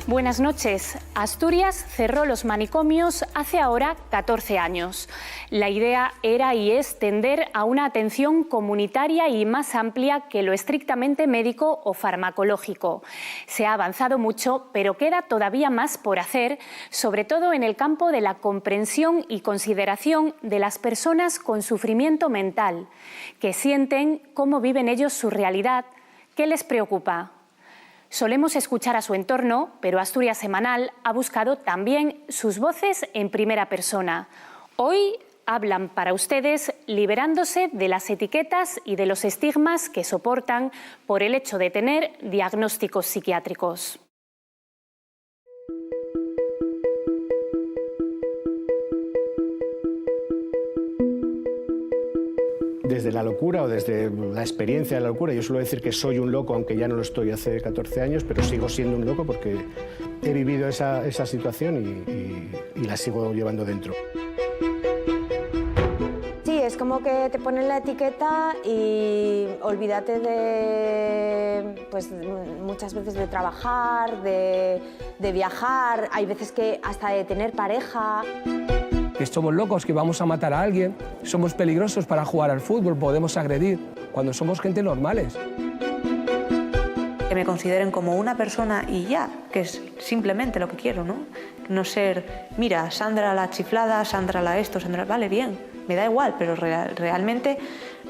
Buenas noches. Asturias cerró los manicomios hace ahora 14 años. La idea era y es tender a una atención comunitaria y más amplia que lo estrictamente médico o farmacológico. Se ha avanzado mucho, pero queda todavía más por hacer, sobre todo en el campo de la comprensión y consideración de las personas con sufrimiento mental, que sienten cómo viven ellos su realidad, qué les preocupa. Solemos escuchar a su entorno, pero Asturias Semanal ha buscado también sus voces en primera persona. Hoy hablan para ustedes liberándose de las etiquetas y de los estigmas que soportan por el hecho de tener diagnósticos psiquiátricos. Desde la locura o desde la experiencia de la locura, yo suelo decir que soy un loco, aunque ya no lo estoy hace 14 años, pero sigo siendo un loco porque he vivido esa situación y la sigo llevando dentro. Sí, es como que te ponen la etiqueta y olvídate de, pues, muchas veces de trabajar, de viajar, hay veces que hasta de tener pareja. Que somos locos, que vamos a matar a alguien, somos peligrosos para jugar al fútbol, podemos agredir, cuando somos gente normales. Que me consideren como una persona y ya, que es simplemente lo que quiero, ¿no? No ser, mira, Sandra la chiflada, Sandra la esto, Sandra, vale, bien, me da igual, pero realmente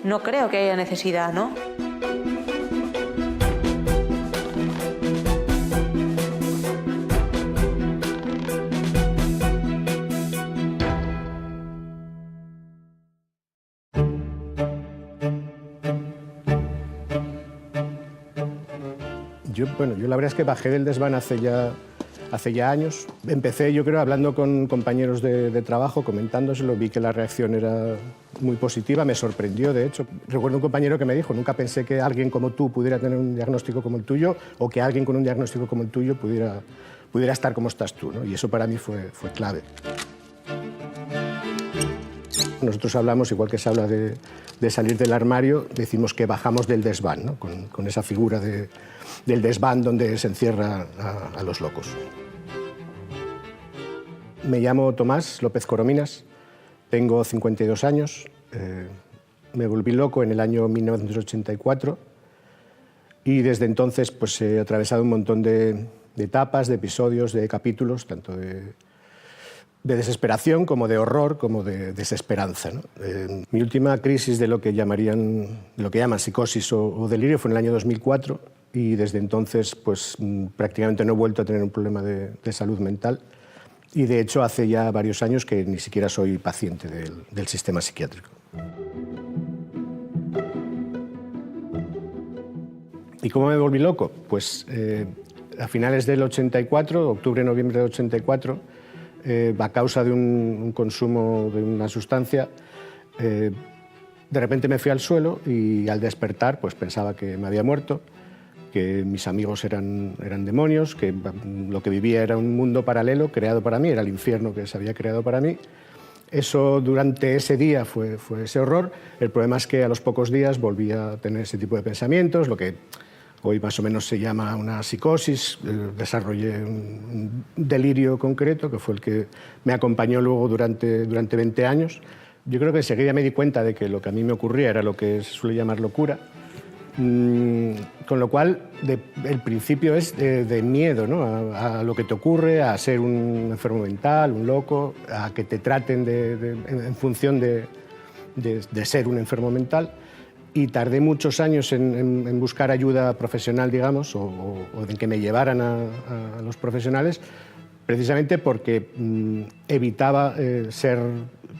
no creo que haya necesidad, ¿no? Yo la verdad es que bajé del desván hace ya años. Empecé, yo creo, hablando con compañeros de trabajo, comentándoselo, vi que la reacción era muy positiva, me sorprendió, de hecho. Recuerdo un compañero que me dijo, nunca pensé que alguien como tú pudiera tener un diagnóstico como el tuyo o que alguien con un diagnóstico como el tuyo pudiera estar como estás tú, ¿no? Y eso para mí fue clave. Nosotros hablamos, igual que se habla de salir del armario, decimos que bajamos del desván, ¿no? Con esa figura del desván donde se encierra a los locos. Me llamo Tomás López Corominas, tengo 52 años, me volví loco en el año 1984 y desde entonces pues, he atravesado un montón de etapas, de episodios, de capítulos, tanto de desesperación, como de horror, como de desesperanza, ¿no? Mi última crisis de lo que llaman psicosis o delirio fue en el año 2004 y desde entonces pues, prácticamente no he vuelto a tener un problema de salud mental y de hecho hace ya varios años que ni siquiera soy paciente del sistema psiquiátrico. ¿Y cómo me volví loco? Pues a finales del 84, octubre-noviembre del 84, a causa de un consumo de una sustancia, de repente me fui al suelo y al despertar pues pensaba que me había muerto, que mis amigos eran demonios, que lo que vivía era un mundo paralelo creado para mí, era el infierno que se había creado para mí. Eso durante ese día fue ese horror. El problema es que a los pocos días volví a tener ese tipo de pensamientos, lo que hoy más o menos se llama una psicosis. Desarrollé un delirio concreto, que fue el que me acompañó luego durante 20 años. Yo creo que enseguida me di cuenta de que lo que a mí me ocurría era lo que se suele llamar locura. Con lo cual, el principio es de miedo, ¿no? a lo que te ocurre, a ser un enfermo mental, un loco, a que te traten en función de ser un enfermo mental. Y tardé muchos años en buscar ayuda profesional, digamos, o en que me llevaran a los profesionales, precisamente porque evitaba ser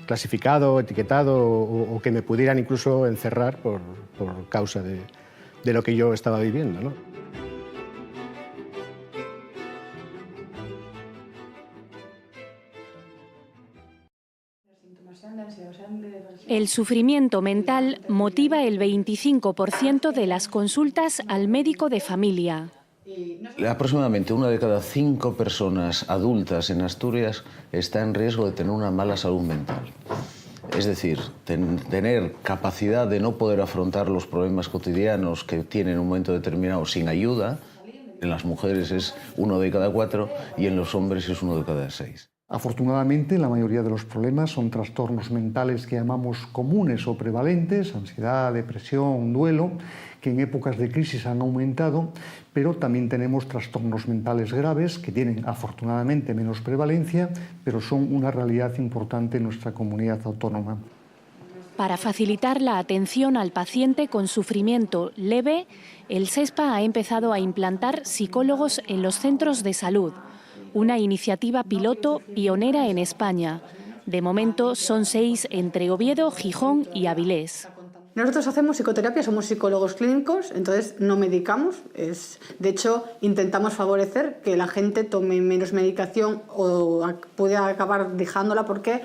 clasificado, etiquetado o que me pudieran incluso encerrar por causa de lo que yo estaba viviendo, ¿no? El sufrimiento mental motiva el 25% de las consultas al médico de familia. Aproximadamente 1 de cada 5 personas adultas en Asturias está en riesgo de tener una mala salud mental. Es decir, tener capacidad de no poder afrontar los problemas cotidianos que tiene en un momento determinado sin ayuda. En las mujeres es 1 de cada 4 y en los hombres es 1 de cada 6. Afortunadamente, la mayoría de los problemas son trastornos mentales que llamamos comunes o prevalentes, ansiedad, depresión, duelo, que en épocas de crisis han aumentado, pero también tenemos trastornos mentales graves que tienen afortunadamente menos prevalencia, pero son una realidad importante en nuestra comunidad autónoma. Para facilitar la atención al paciente con sufrimiento leve, el SESPA ha empezado a implantar psicólogos en los centros de salud, una iniciativa piloto pionera en España. De momento son 6 entre Oviedo, Gijón y Avilés. Nosotros hacemos psicoterapia, somos psicólogos clínicos, entonces no medicamos. De hecho, intentamos favorecer que la gente tome menos medicación o pueda acabar dejándola porque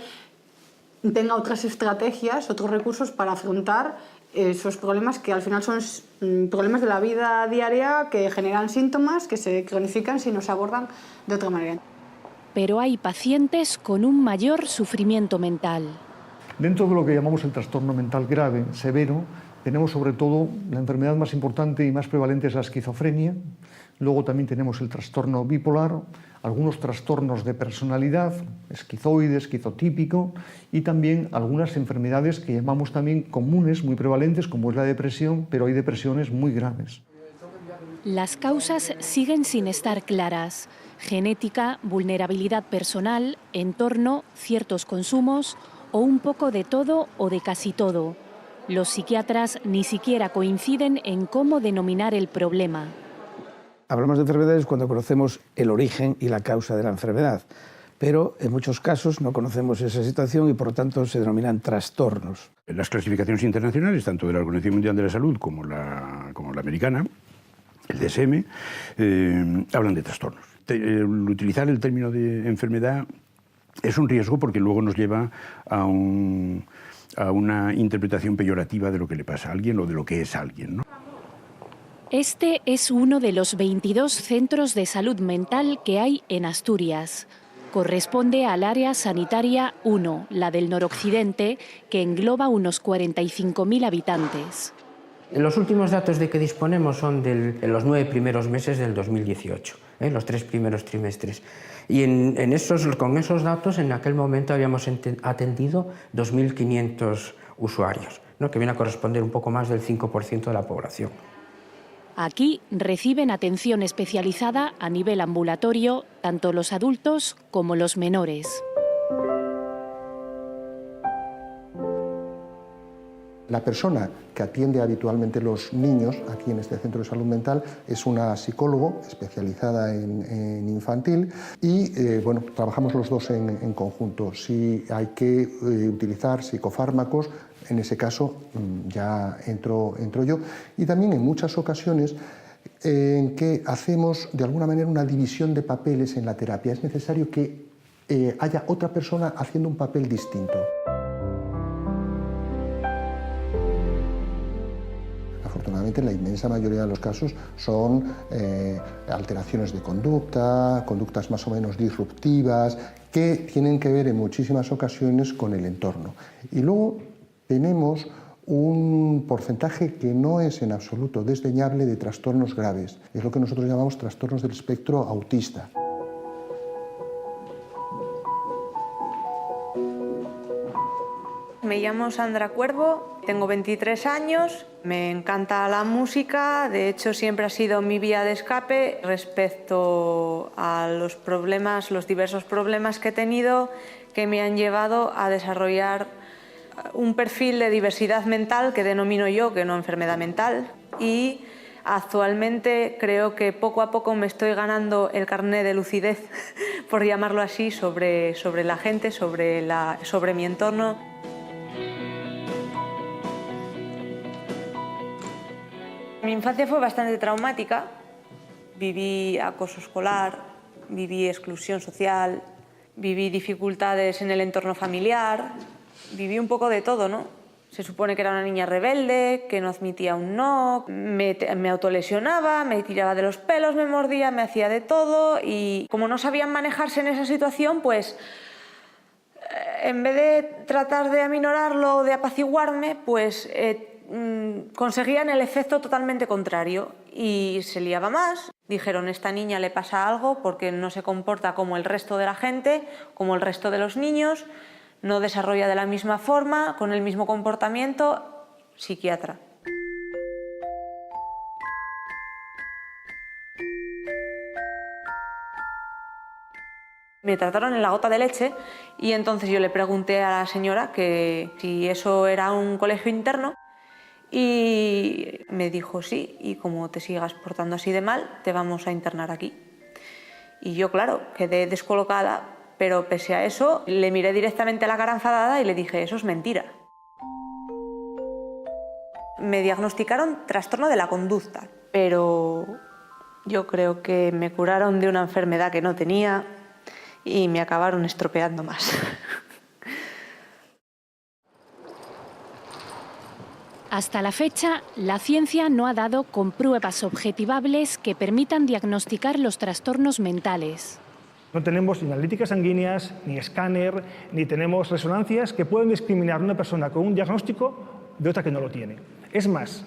tenga otras estrategias, otros recursos para afrontar esos problemas que al final son problemas de la vida diaria que generan síntomas que se cronifican si no se abordan de otra manera. Pero hay pacientes con un mayor sufrimiento mental. Dentro de lo que llamamos el trastorno mental grave, severo, tenemos sobre todo la enfermedad más importante y más prevalente es la esquizofrenia. Luego también tenemos el trastorno bipolar, algunos trastornos de personalidad, esquizoide, esquizotípico, y también algunas enfermedades que llamamos también comunes, muy prevalentes, como es la depresión, pero hay depresiones muy graves. Las causas siguen sin estar claras. Genética, vulnerabilidad personal, entorno, ciertos consumos o un poco de todo o de casi todo. Los psiquiatras ni siquiera coinciden en cómo denominar el problema. Hablamos de enfermedades cuando conocemos el origen y la causa de la enfermedad, pero en muchos casos no conocemos esa situación y por lo tanto se denominan trastornos. Las clasificaciones internacionales, tanto de la Organización Mundial de la Salud como la americana, el DSM, hablan de trastornos. Utilizar el término de enfermedad es un riesgo porque luego nos lleva a una interpretación peyorativa de lo que le pasa a alguien o de lo que es alguien, ¿no? Este es uno de los 22 centros de salud mental que hay en Asturias. Corresponde al área sanitaria 1, la del noroccidente, que engloba unos 45.000 habitantes. Los últimos datos de que disponemos son de los 9 primeros meses del 2018, los 3 primeros trimestres. Y con esos datos, en aquel momento habíamos atendido 2.500 usuarios, ¿no? Que viene a corresponder un poco más del 5% de la población. Aquí reciben atención especializada a nivel ambulatorio tanto los adultos como los menores. La persona que atiende habitualmente los niños aquí en este centro de salud mental es una psicólogo especializada en infantil y bueno, trabajamos los dos en conjunto. Si hay que utilizar psicofármacos, en ese caso ya entro yo. Y también en muchas ocasiones en que hacemos de alguna manera una división de papeles en la terapia. Es necesario que haya otra persona haciendo un papel distinto. Afortunadamente, en la inmensa mayoría de los casos son alteraciones de conducta, conductas más o menos disruptivas, que tienen que ver en muchísimas ocasiones con el entorno. Y luego tenemos un porcentaje que no es en absoluto desdeñable de trastornos graves. Es lo que nosotros llamamos trastornos del espectro autista. Me llamo Sandra Cuervo, tengo 23 años, me encanta la música, de hecho siempre ha sido mi vía de escape respecto a los problemas, los diversos problemas que he tenido que me han llevado a desarrollar un perfil de diversidad mental que denomino yo, que no enfermedad mental, y actualmente creo que poco a poco me estoy ganando el carné de lucidez, por llamarlo así, sobre la gente, sobre mi entorno. Mi infancia fue bastante traumática. Viví acoso escolar, viví exclusión social, viví dificultades en el entorno familiar, viví un poco de todo, ¿no? Se supone que era una niña rebelde, que no admitía un no, me autolesionaba, me tiraba de los pelos, me mordía, me hacía de todo y como no sabían manejarse en esa situación, pues en vez de tratar de aminorarlo o de apaciguarme, pues conseguían el efecto totalmente contrario y se liaba más. Dijeron, esta niña le pasa algo porque no se comporta como el resto de la gente, como el resto de los niños, no desarrolla de la misma forma, con el mismo comportamiento, psiquiatra. Me trataron en la Gota de Leche y entonces yo le pregunté a la señora que si eso era un colegio interno y me dijo sí, y como te sigas portando así de mal, te vamos a internar aquí. Y yo, claro, quedé descolocada, pero pese a eso le miré directamente a la cara enfadada y le dije, eso es mentira. Me diagnosticaron trastorno de la conducta, pero yo creo que me curaron de una enfermedad que no tenía y me acabaron estropeando más. Hasta la fecha, la ciencia no ha dado con pruebas objetivables que permitan diagnosticar los trastornos mentales. No tenemos ni analíticas sanguíneas, ni escáner, ni tenemos resonancias que puedan discriminar a una persona con un diagnóstico de otra que no lo tiene. Es más,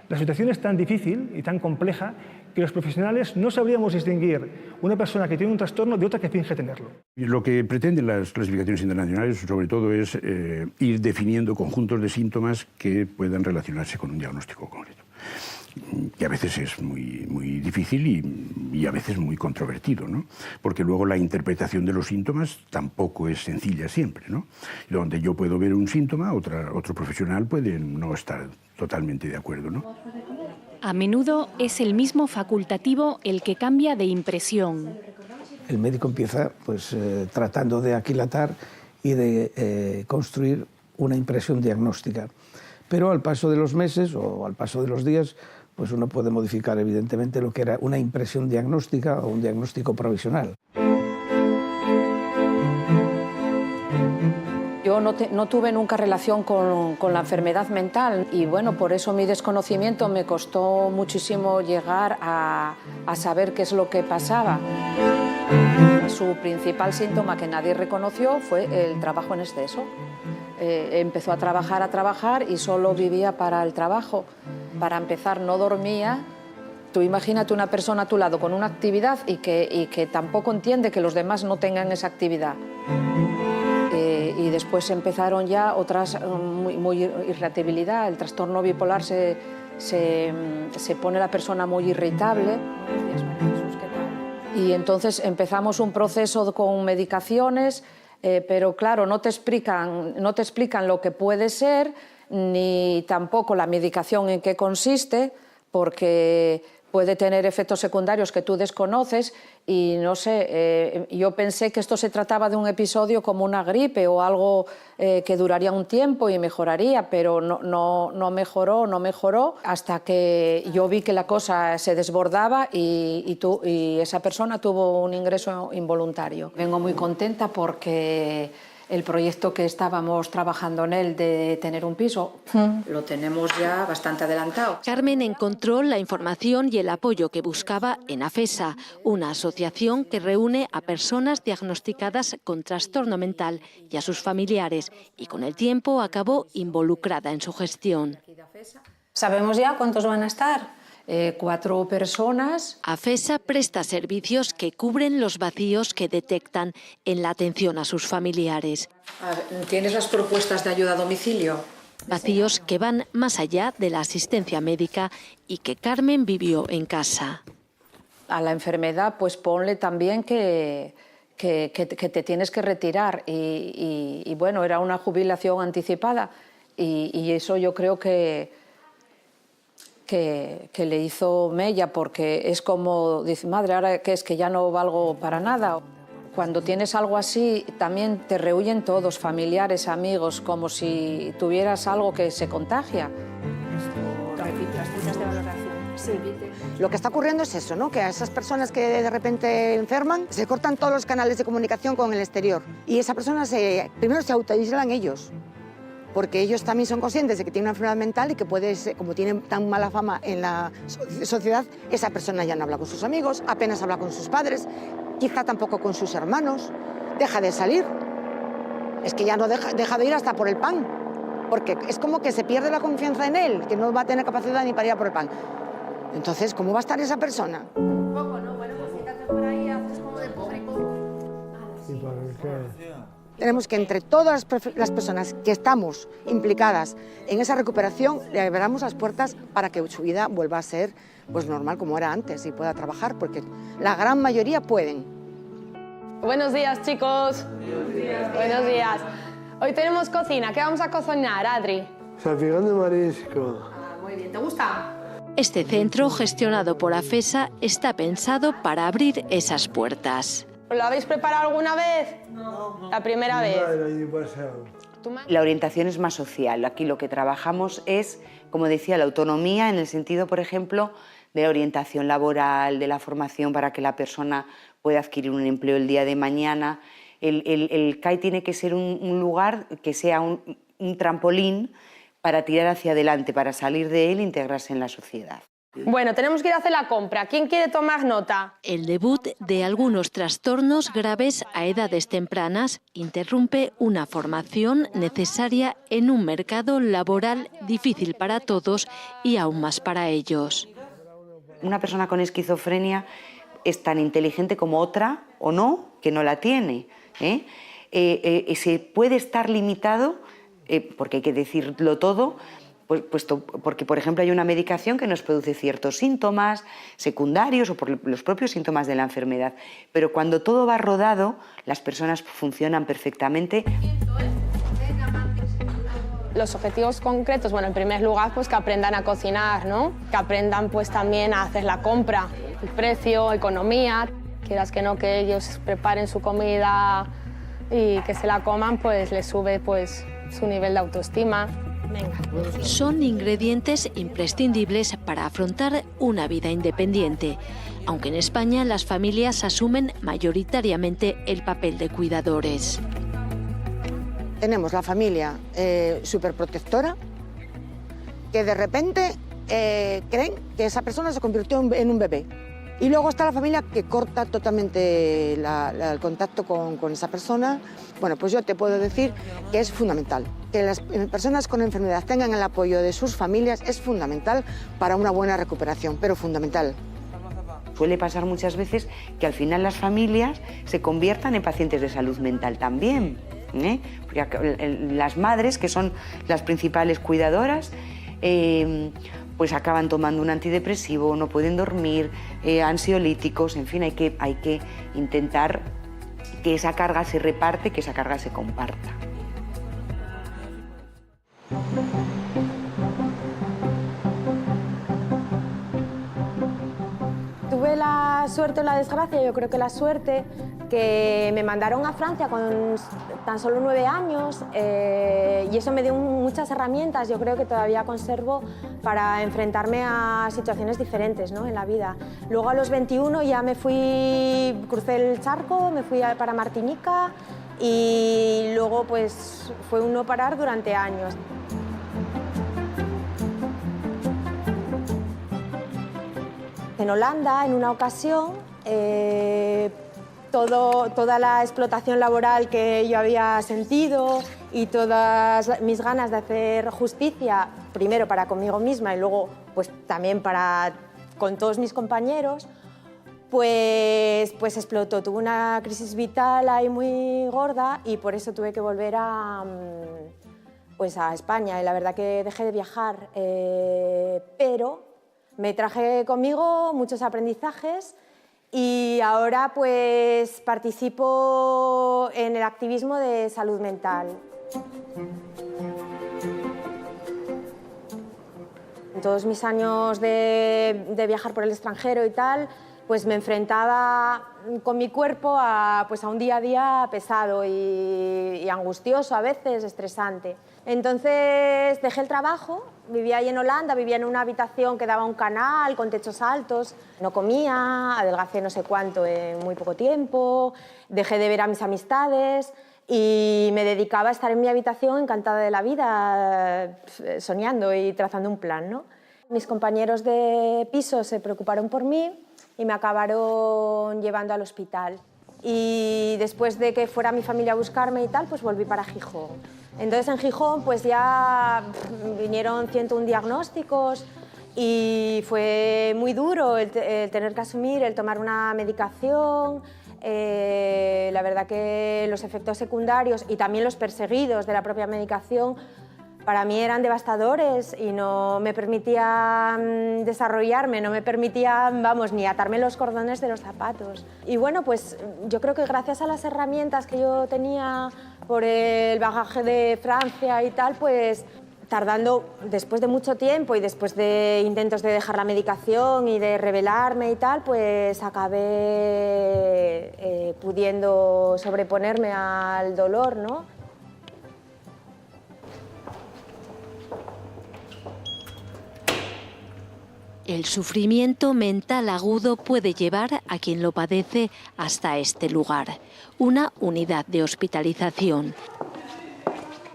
la situación es tan difícil y tan compleja que los profesionales no sabríamos distinguir una persona que tiene un trastorno de otra que finge tenerlo. Lo que pretenden las clasificaciones internacionales, sobre todo, es ir definiendo conjuntos de síntomas que puedan relacionarse con un diagnóstico concreto. Que a veces es muy difícil y a veces muy controvertido, ¿no? Porque luego la interpretación de los síntomas tampoco es sencilla siempre, ¿no? Donde yo puedo ver un síntoma, otro profesional puede no estar totalmente de acuerdo, ¿no? A menudo es el mismo facultativo el que cambia de impresión. El médico empieza pues, tratando de aquilatar y de construir una impresión diagnóstica. Pero al paso de los meses o al paso de los días, pues uno puede modificar evidentemente lo que era una impresión diagnóstica o un diagnóstico provisional. Yo no tuve nunca relación con la enfermedad mental y bueno, por eso mi desconocimiento me costó muchísimo llegar a saber qué es lo que pasaba. Su principal síntoma que nadie reconoció fue el trabajo en exceso. Empezó a trabajar y solo vivía para el trabajo. Para empezar, no dormía. Tú imagínate una persona a tu lado con una actividad y que tampoco entiende que los demás no tengan esa actividad. Y después empezaron ya otras, muy irritabilidad, el trastorno bipolar se pone la persona muy irritable. Y entonces empezamos un proceso con medicaciones, pero claro, no te explican lo que puede ser, ni tampoco la medicación en qué consiste, porque puede tener efectos secundarios que tú desconoces y no sé, yo pensé que esto se trataba de un episodio como una gripe o algo que duraría un tiempo y mejoraría, pero no mejoró hasta que yo vi que la cosa se desbordaba y esa persona tuvo un ingreso involuntario. Vengo muy contenta porque el proyecto que estábamos trabajando en él de tener un piso lo tenemos ya bastante adelantado. Carmen encontró la información y el apoyo que buscaba en AFESA, una asociación que reúne a personas diagnosticadas con trastorno mental y a sus familiares, y con el tiempo acabó involucrada en su gestión. ¿Sabemos ya cuántos van a estar? 4 personas. AFESA presta servicios que cubren los vacíos que detectan en la atención a sus familiares. ¿Tienes las propuestas de ayuda a domicilio? Vacíos que van más allá de la asistencia médica y que Carmen vivió en casa. A la enfermedad, pues ponle también que te tienes que retirar y bueno, era una jubilación anticipada y eso yo creo que le hizo mella, porque es como, dice, madre, ahora que es que ya no valgo para nada. Cuando tienes algo así, también te rehuyen todos, familiares, amigos, como si tuvieras algo que se contagia. Las citas de valoración. Sí. Lo que está ocurriendo es eso, ¿no? Que a esas personas que de repente enferman, se cortan todos los canales de comunicación con el exterior. Y esas personas primero se autoaíslan ellos, porque ellos también son conscientes de que tienen una enfermedad mental y que puede ser, como tienen tan mala fama en la sociedad, esa persona ya no habla con sus amigos, apenas habla con sus padres, quizá tampoco con sus hermanos, deja de salir, es que ya no deja de ir hasta por el pan. porque es como que se pierde la confianza en él, que no va a tener capacidad ni para ir a por el pan. Entonces, ¿cómo va a estar esa persona? Poco, ¿no? Bueno, pues siéntate por ahí, haces como de pobre. ¿Y por qué? Tenemos que entre todas las personas que estamos implicadas en esa recuperación le abramos las puertas para que su vida vuelva a ser pues normal como era antes y pueda trabajar, porque la gran mayoría pueden. Buenos días, chicos. Buenos días. Hoy tenemos cocina. ¿Qué vamos a cocinar, Adri? Salpicón de marisco. Muy bien. ¿Te gusta? Este centro, gestionado por AFESA, está pensado para abrir esas puertas. ¿Lo habéis preparado alguna vez? No. La primera vez. El año pasado. La orientación es más social. Aquí lo que trabajamos es, como decía, la autonomía en el sentido, por ejemplo, de la orientación laboral, de la formación para que la persona pueda adquirir un empleo el día de mañana. El CAI tiene que ser un lugar que sea un trampolín para tirar hacia adelante, para salir de él e integrarse en la sociedad. Bueno, tenemos que ir a hacer la compra. ¿Quién quiere tomar nota? El debut de algunos trastornos graves a edades tempranas interrumpe una formación necesaria en un mercado laboral difícil para todos y aún más para ellos. Una persona con esquizofrenia es tan inteligente como otra, o no, que no la tiene. Se puede estar limitado, porque hay que decirlo todo, porque, por ejemplo, hay una medicación que nos produce ciertos síntomas secundarios o por los propios síntomas de la enfermedad. Pero cuando todo va rodado, las personas funcionan perfectamente. Los objetivos concretos, bueno, en primer lugar, pues que aprendan a cocinar, ¿no? Que aprendan pues también a hacer la compra, el precio, economía. Quieras que no, que ellos preparen su comida y que se la coman, pues les sube pues su nivel de autoestima. Venga. Son ingredientes imprescindibles para afrontar una vida independiente, aunque en España las familias asumen mayoritariamente el papel de cuidadores. Tenemos la familia superprotectora, que de repente creen que esa persona se convirtió en un bebé. Y luego está la familia que corta totalmente el contacto con esa persona. Bueno, pues yo te puedo decir que es fundamental. Que las personas con enfermedad tengan el apoyo de sus familias es fundamental para una buena recuperación, pero fundamental. Suele pasar muchas veces que al final las familias se conviertan en pacientes de salud mental también, porque las madres, que son las principales cuidadoras, pues acaban tomando un antidepresivo, no pueden dormir, ansiolíticos, en fin, hay que intentar que esa carga se reparte, que esa carga se comparta. Tuve la suerte o la desgracia, yo creo que la suerte, que me mandaron a Francia con tan solo 9 años y eso me dio muchas herramientas, yo creo que todavía conservo para enfrentarme a situaciones diferentes, ¿no?, en la vida. Luego a los 21 ya me fui, crucé el charco, me fui para Martinica y luego pues fue un no parar durante años. En Holanda, en una ocasión, toda la explotación laboral que yo había sentido y todas mis ganas de hacer justicia, primero para conmigo misma y luego pues, también con todos mis compañeros, pues explotó. Tuve una crisis vital ahí muy gorda y por eso tuve que volver a España. Y la verdad que dejé de viajar, pero me traje conmigo muchos aprendizajes y ahora pues participo en el activismo de salud mental. En todos mis años de viajar por el extranjero y tal, pues me enfrentaba con mi cuerpo a un día a día pesado y angustioso, a veces estresante. Entonces dejé el trabajo, vivía ahí en Holanda, vivía en una habitación que daba a un canal con techos altos, no comía, adelgacé no sé cuánto en muy poco tiempo, dejé de ver a mis amistades y me dedicaba a estar en mi habitación encantada de la vida, soñando y trazando un plan, ¿no? Mis compañeros de piso se preocuparon por mí y me acabaron llevando al hospital. Y después de que fuera mi familia a buscarme y tal, pues volví para Gijón. Entonces en Gijón pues ya vinieron 101 diagnósticos y fue muy duro el tener que asumir, el tomar una medicación. La verdad que los efectos secundarios y también los perseguidos de la propia medicación para mí eran devastadores y no me permitían desarrollarme, no me permitían, vamos, ni atarme los cordones de los zapatos. Y bueno, pues yo creo que gracias a las herramientas que yo tenía por el bagaje de Francia y tal, pues tardando, después de mucho tiempo y después de intentos de dejar la medicación y de rebelarme y tal, pues acabé pudiendo sobreponerme al dolor, ¿no? El sufrimiento mental agudo puede llevar a quien lo padece hasta este lugar, una unidad de hospitalización.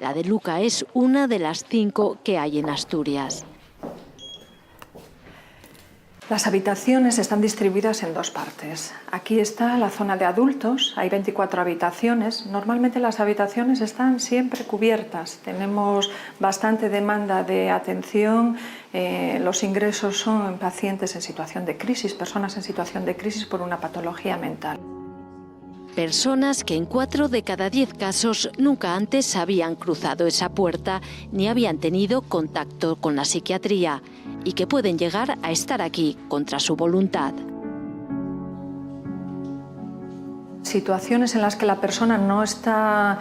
La de Luca es una de las 5 que hay en Asturias. Las habitaciones están distribuidas en 2 partes. Aquí está la zona de adultos, hay 24 habitaciones. Normalmente las habitaciones están siempre cubiertas. Tenemos bastante demanda de atención. Los ingresos son en pacientes en situación de crisis, personas en situación de crisis por una patología mental. Personas que en 4 de cada 10 casos nunca antes habían cruzado esa puerta ni habían tenido contacto con la psiquiatría y que pueden llegar a estar aquí contra su voluntad. Situaciones en las que la persona no está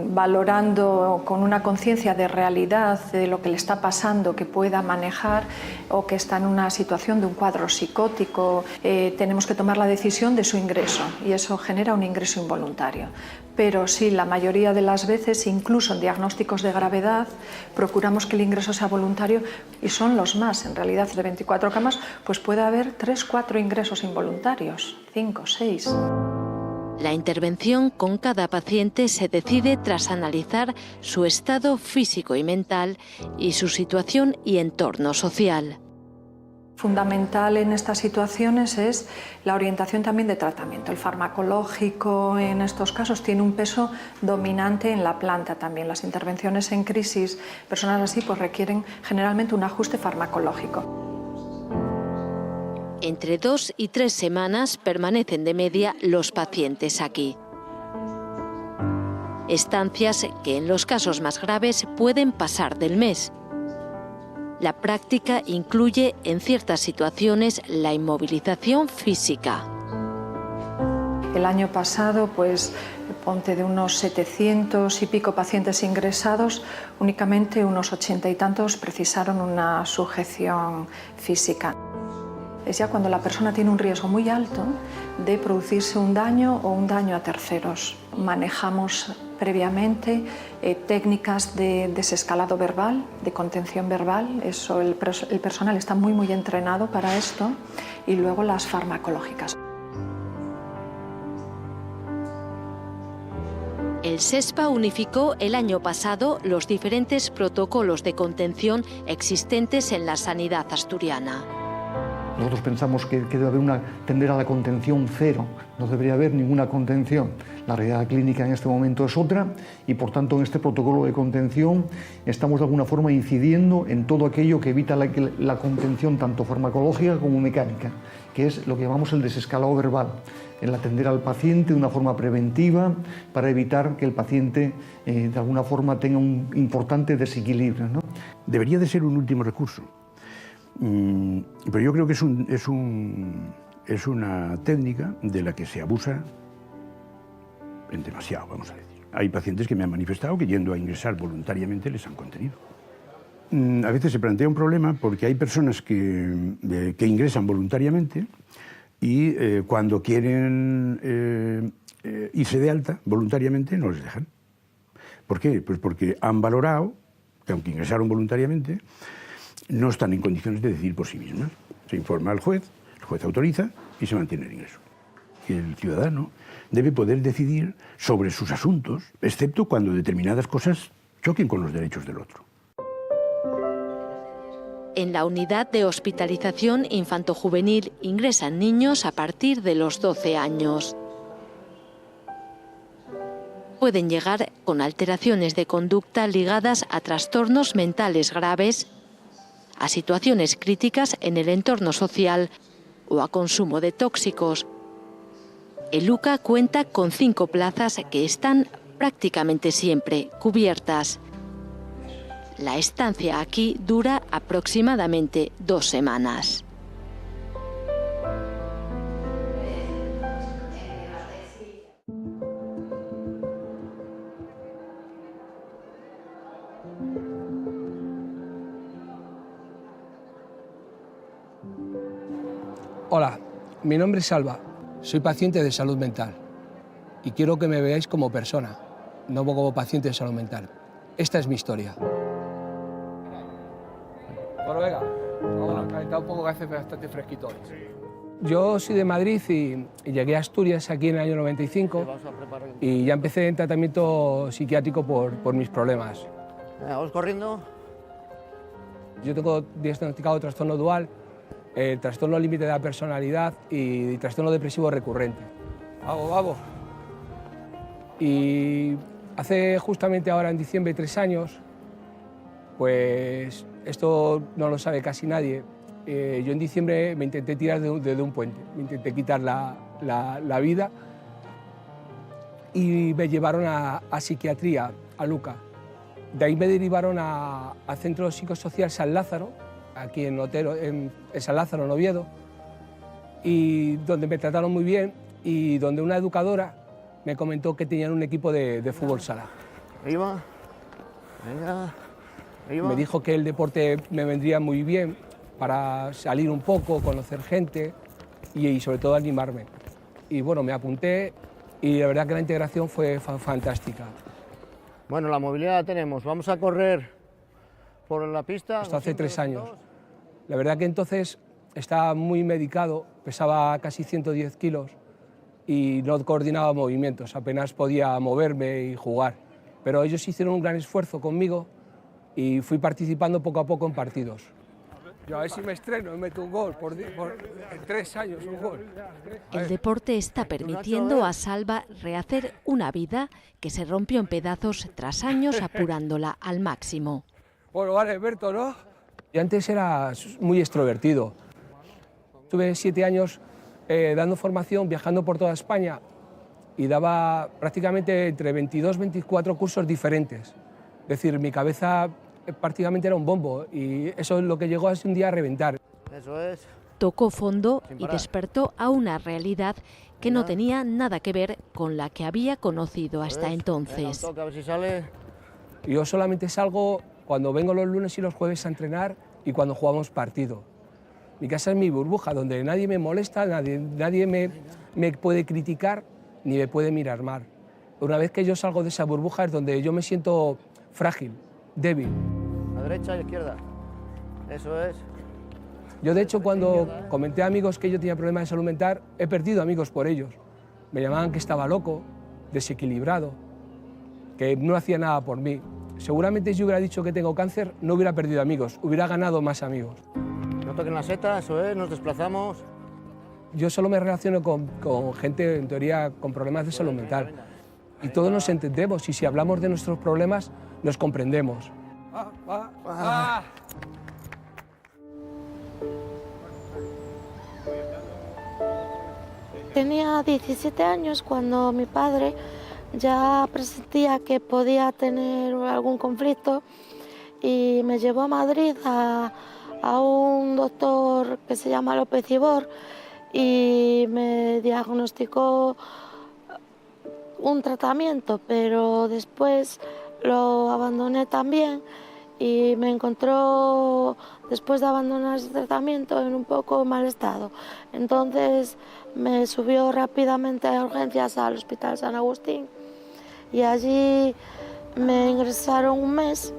valorando con una conciencia de realidad de lo que le está pasando, que pueda manejar, o que está en una situación de un cuadro psicótico, tenemos que tomar la decisión de su ingreso y eso genera un ingreso involuntario. Pero sí, la mayoría de las veces, incluso en diagnósticos de gravedad, procuramos que el ingreso sea voluntario y son los más. En realidad, de 24 camas, pues puede haber 3, 4 ingresos involuntarios, 5, 6. La intervención con cada paciente se decide tras analizar su estado físico y mental y su situación y entorno social. Fundamental en estas situaciones es la orientación también de tratamiento. El farmacológico en estos casos tiene un peso dominante en la planta también. Las intervenciones en crisis, personas así, pues requieren generalmente un ajuste farmacológico. Entre 2 y 3 semanas permanecen de media los pacientes aquí. Estancias que en los casos más graves pueden pasar del mes. La práctica incluye en ciertas situaciones la inmovilización física. El año pasado, pues, ponte de unos 700 y pico pacientes ingresados, únicamente unos 80 y tantos precisaron una sujeción física. Es ya cuando la persona tiene un riesgo muy alto de producirse un daño o un daño a terceros. Manejamos previamente técnicas de desescalado verbal, de contención verbal. Eso, el personal está muy entrenado para esto. Y luego las farmacológicas. El SESPA unificó el año pasado los diferentes protocolos de contención existentes en la sanidad asturiana. Nosotros pensamos que debe haber tender a la contención cero, no debería haber ninguna contención. La realidad clínica en este momento es otra y por tanto en este protocolo de contención estamos de alguna forma incidiendo en todo aquello que evita la contención tanto farmacológica como mecánica, que es lo que llamamos el desescalado verbal, el atender al paciente de una forma preventiva para evitar que el paciente de alguna forma tenga un importante desequilibrio, ¿no? Debería de ser un último recurso. Pero yo creo que es una técnica de la que se abusa en demasiado, vamos a decir. Hay pacientes que me han manifestado que yendo a ingresar voluntariamente les han contenido. A veces se plantea un problema porque hay personas que ingresan voluntariamente y cuando quieren irse de alta voluntariamente no les dejan. ¿Por qué? Pues porque han valorado que aunque ingresaron voluntariamente, no están en condiciones de decidir por sí mismas. Se informa al juez, el juez autoriza y se mantiene el ingreso. Y el ciudadano debe poder decidir sobre sus asuntos, excepto cuando determinadas cosas choquen con los derechos del otro. En la unidad de hospitalización infantojuvenil ingresan niños a partir de los 12 años. pueden llegar con alteraciones de conducta ligadas a trastornos mentales graves, a situaciones críticas en el entorno social o a consumo de tóxicos. El UCA cuenta con 5 plazas que están prácticamente siempre cubiertas. La estancia aquí dura aproximadamente 2 semanas. Hola, mi nombre es Salva, soy paciente de salud mental y quiero que me veáis como persona, no como paciente de salud mental. Esta es mi historia. Bueno, venga, vamos a calentar un poco que hace bastante fresquito hoy. Yo soy de Madrid y llegué a Asturias aquí en el año 95 y ya empecé en tratamiento psiquiátrico por mis problemas. Vamos corriendo. Yo tengo diagnosticado trastorno dual, trastorno límite de la personalidad y trastorno depresivo recurrente. Vamos, vamos. Y hace justamente ahora en diciembre 3 años, pues esto no lo sabe casi nadie. Yo en diciembre me intenté tirar de un puente, me intenté quitar la vida y me llevaron a psiquiatría, a Luca. De ahí me derivaron al Centro Psicosocial San Lázaro, aquí en Otero, en San Lázaro, en Oviedo, y donde me trataron muy bien y donde una educadora me comentó que tenían un equipo de fútbol sala. Arriba, venga, arriba. Me dijo que el deporte me vendría muy bien para salir un poco, conocer gente y sobre todo animarme. Y bueno, me apunté y la verdad que la integración fue fantástica. Bueno, la movilidad la tenemos. Vamos a correr por la pista. Hasta hace 3 años. La verdad que entonces estaba muy medicado, pesaba casi 110 kilos y no coordinaba movimientos, apenas podía moverme y jugar. Pero ellos hicieron un gran esfuerzo conmigo y fui participando poco a poco en partidos. Yo a ver si me estreno y meto un gol en 3 años, un gol. El deporte está permitiendo a Salva rehacer una vida que se rompió en pedazos tras años apurándola al máximo. Bueno, vale, Berto, ¿no? Yo antes era muy extrovertido. Tuve 7 años dando formación, viajando por toda España y daba prácticamente entre 22 y 24 cursos diferentes. Es decir, mi cabeza prácticamente era un bombo y eso es lo que llegó a un día a reventar. Eso es. Tocó fondo y despertó a una realidad que no tenía nada que ver con la que había conocido hasta entonces. Venga, a ver si sale. Yo solamente salgo cuando vengo los lunes y los jueves a entrenar y cuando jugamos partido. Mi casa es mi burbuja, donde nadie me molesta, nadie me puede criticar ni me puede mirar mal. Una vez que yo salgo de esa burbuja es donde yo me siento frágil, débil. A derecha y a izquierda. Eso es. Yo, de hecho, cuando comenté a amigos que yo tenía problemas de salud mental, he perdido amigos por ellos. Me llamaban que estaba loco, desequilibrado, que no hacía nada por mí. Seguramente si hubiera dicho que tengo cáncer, no hubiera perdido amigos, hubiera ganado más amigos. No toquen la seta, eso es, nos desplazamos. Yo solo me relaciono con gente, en teoría, con problemas de salud mental. Y todos nos entendemos y si hablamos de nuestros problemas, nos comprendemos. Tenía 17 años cuando mi padre ya presentía que podía tener algún conflicto y me llevó a Madrid a un doctor que se llama López Ibor y me diagnosticó un tratamiento, pero después lo abandoné también y me encontró, después de abandonar ese tratamiento, en un poco mal estado. Entonces me subió rápidamente a urgencias al Hospital San Agustín y allí me ingresaron un mes.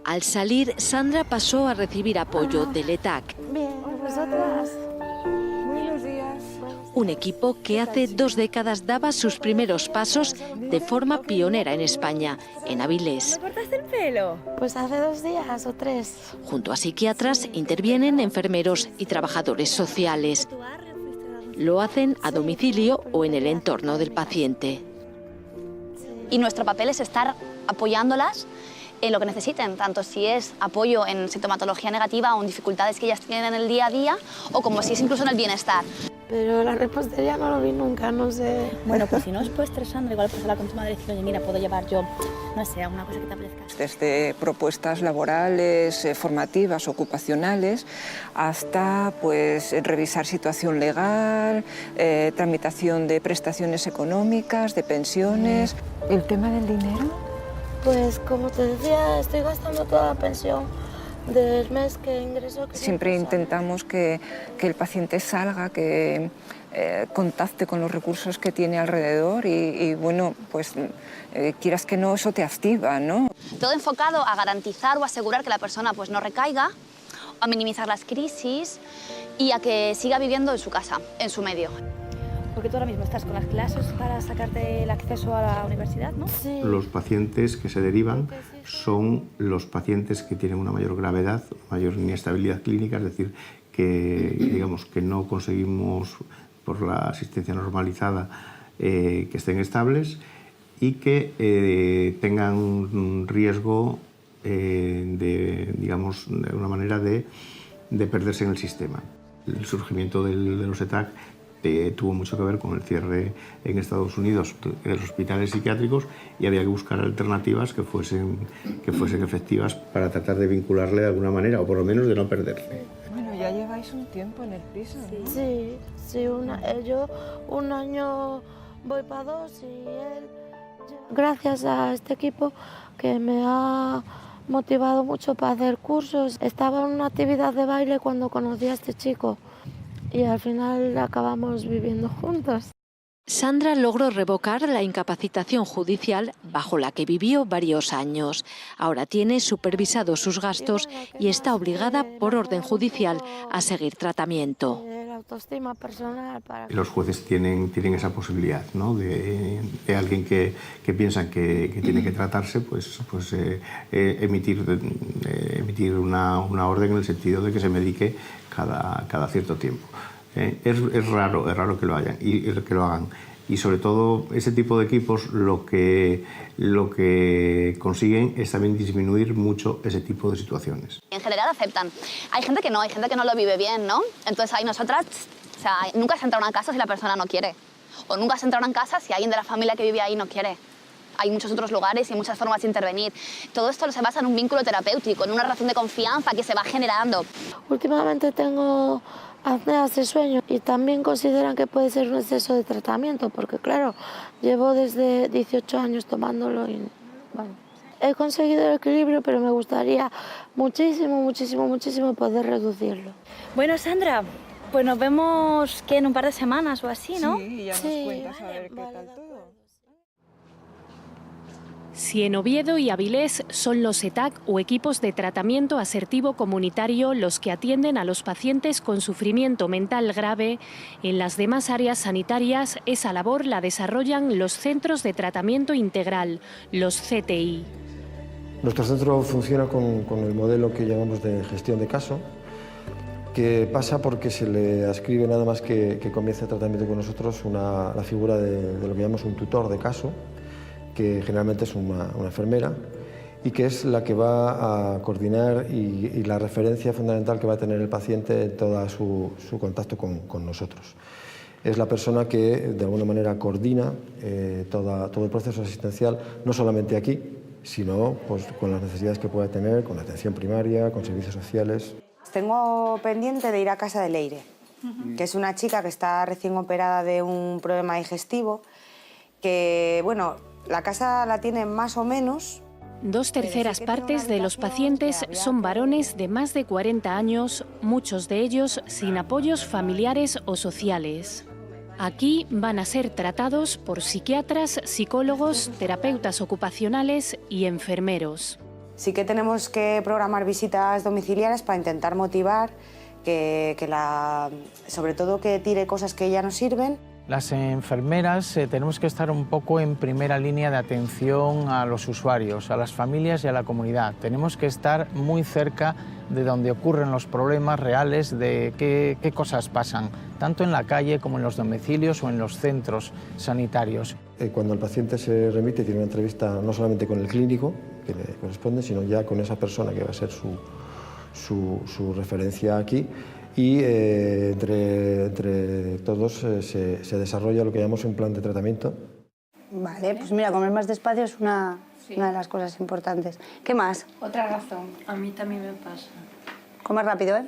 Al salir, Sandra pasó a recibir apoyo del ETAC. Bien, ¿vosotras? Buenos días. Un equipo que hace 2 décadas daba sus primeros pasos de forma pionera en España, en Avilés. ¿Me cortaste el pelo? Pues hace 2 días o 3. Junto a psiquiatras intervienen enfermeros y trabajadores sociales. Lo hacen a domicilio o en el entorno del paciente. y nuestro papel es estar apoyándolas en lo que necesiten, tanto si es apoyo en sintomatología negativa o en dificultades que ellas tienen en el día a día, o como si es incluso en el bienestar. Pero la repostería no lo vi nunca, no sé. Bueno, pues si no os puedes estresando, igual pues hablar con tu madre y decir, oye, mira, puedo llevar yo, no sé, alguna cosa que te apetezca. Desde propuestas laborales, formativas, ocupacionales, hasta pues revisar situación legal, tramitación de prestaciones económicas, de pensiones. ¿El tema del dinero? Pues como te decía, estoy gastando toda la pensión del mes que ingreso. Siempre intentamos que el paciente salga, que contacte con los recursos que tiene alrededor y bueno, pues quieras que no, eso te activa, ¿no? Todo enfocado a garantizar o asegurar que la persona pues, no recaiga, a minimizar las crisis y a que siga viviendo en su casa, en su medio. Porque tú ahora mismo estás con las clases para sacarte el acceso a la universidad, ¿no? Sí. Los pacientes que se derivan son los pacientes que tienen una mayor gravedad, mayor inestabilidad clínica, es decir, que, digamos, que no conseguimos por la asistencia normalizada que estén estables y que tengan un riesgo digamos, de una manera de perderse en el sistema. El surgimiento de los ETAC tuvo mucho que ver con el cierre en Estados Unidos de los hospitales psiquiátricos y había que buscar alternativas que fuesen efectivas para tratar de vincularle de alguna manera o por lo menos de no perderse. Bueno, ya lleváis un tiempo en el piso, ¿no? Sí, yo un año voy para 2 y él... Gracias a este equipo que me ha motivado mucho para hacer cursos. Estaba en una actividad de baile cuando conocí a este chico y al final acabamos viviendo juntos. Sandra logró revocar la incapacitación judicial bajo la que vivió varios años. Ahora tiene supervisados sus gastos y está obligada por orden judicial a seguir tratamiento. Autoestima personal para... Los jueces tienen esa posibilidad, ¿no? de alguien que piensa que tiene que tratarse, pues emitir una orden en el sentido de que se medique cada cierto tiempo. Es raro que lo hagan. Y sobre todo ese tipo de equipos lo que consiguen es también disminuir mucho ese tipo de situaciones. En general aceptan. Hay gente que no lo vive bien, ¿no? Entonces ahí nosotras, o sea, nunca se entra a una casa si la persona no quiere. O nunca se entra a una casa si alguien de la familia que vive ahí no quiere. Hay muchos otros lugares y muchas formas de intervenir. Todo esto se basa en un vínculo terapéutico, en una relación de confianza que se va generando. Últimamente tengo apneas de sueño y también consideran que puede ser un exceso de tratamiento, porque claro, llevo desde 18 años tomándolo y bueno, he conseguido el equilibrio, pero me gustaría muchísimo poder reducirlo. Bueno, Sandra, pues nos vemos en un par de semanas o así, ¿no? Sí, ya nos cuentas a ver qué tal todo. Si en Oviedo y Avilés son los ETAC o equipos de tratamiento asertivo comunitario los que atienden a los pacientes con sufrimiento mental grave, en las demás áreas sanitarias esa labor la desarrollan los centros de tratamiento integral, los CTI. Nuestro centro funciona con el modelo que llamamos de gestión de caso, que pasa porque se le adscribe nada más que comience el tratamiento con nosotros la figura de lo que llamamos un tutor de caso, que generalmente es una enfermera y que es la que va a coordinar y la referencia fundamental que va a tener el paciente en todo su contacto con nosotros. Es la persona que de alguna manera coordina todo el proceso asistencial, no solamente aquí, sino pues, con las necesidades que pueda tener, con la atención primaria, con servicios sociales. Tengo pendiente de ir a casa de Leire, que es una chica que está recién operada de un problema digestivo, que, bueno, la casa la tiene más o menos. 2/3 partes de los pacientes son varones de más de 40 años, muchos de ellos sin apoyos familiares o sociales. Aquí van a ser tratados por psiquiatras, psicólogos, terapeutas ocupacionales y enfermeros. Sí que tenemos que programar visitas domiciliarias para intentar motivar sobre todo que tire cosas que ya no sirven. Las enfermeras tenemos que estar un poco en primera línea de atención a los usuarios, a las familias y a la comunidad. Tenemos que estar muy cerca de donde ocurren los problemas reales, de qué cosas pasan, tanto en la calle como en los domicilios o en los centros sanitarios. Cuando el paciente se remite, tiene una entrevista no solamente con el clínico, que le corresponde, sino ya con esa persona que va a ser su referencia aquí. Y entre todos se desarrolla lo que llamamos un plan de tratamiento. Vale, pues mira, comer más despacio es una de las cosas importantes. ¿Qué más? Otra razón, a mí también me pasa. Comer rápido, ¿eh?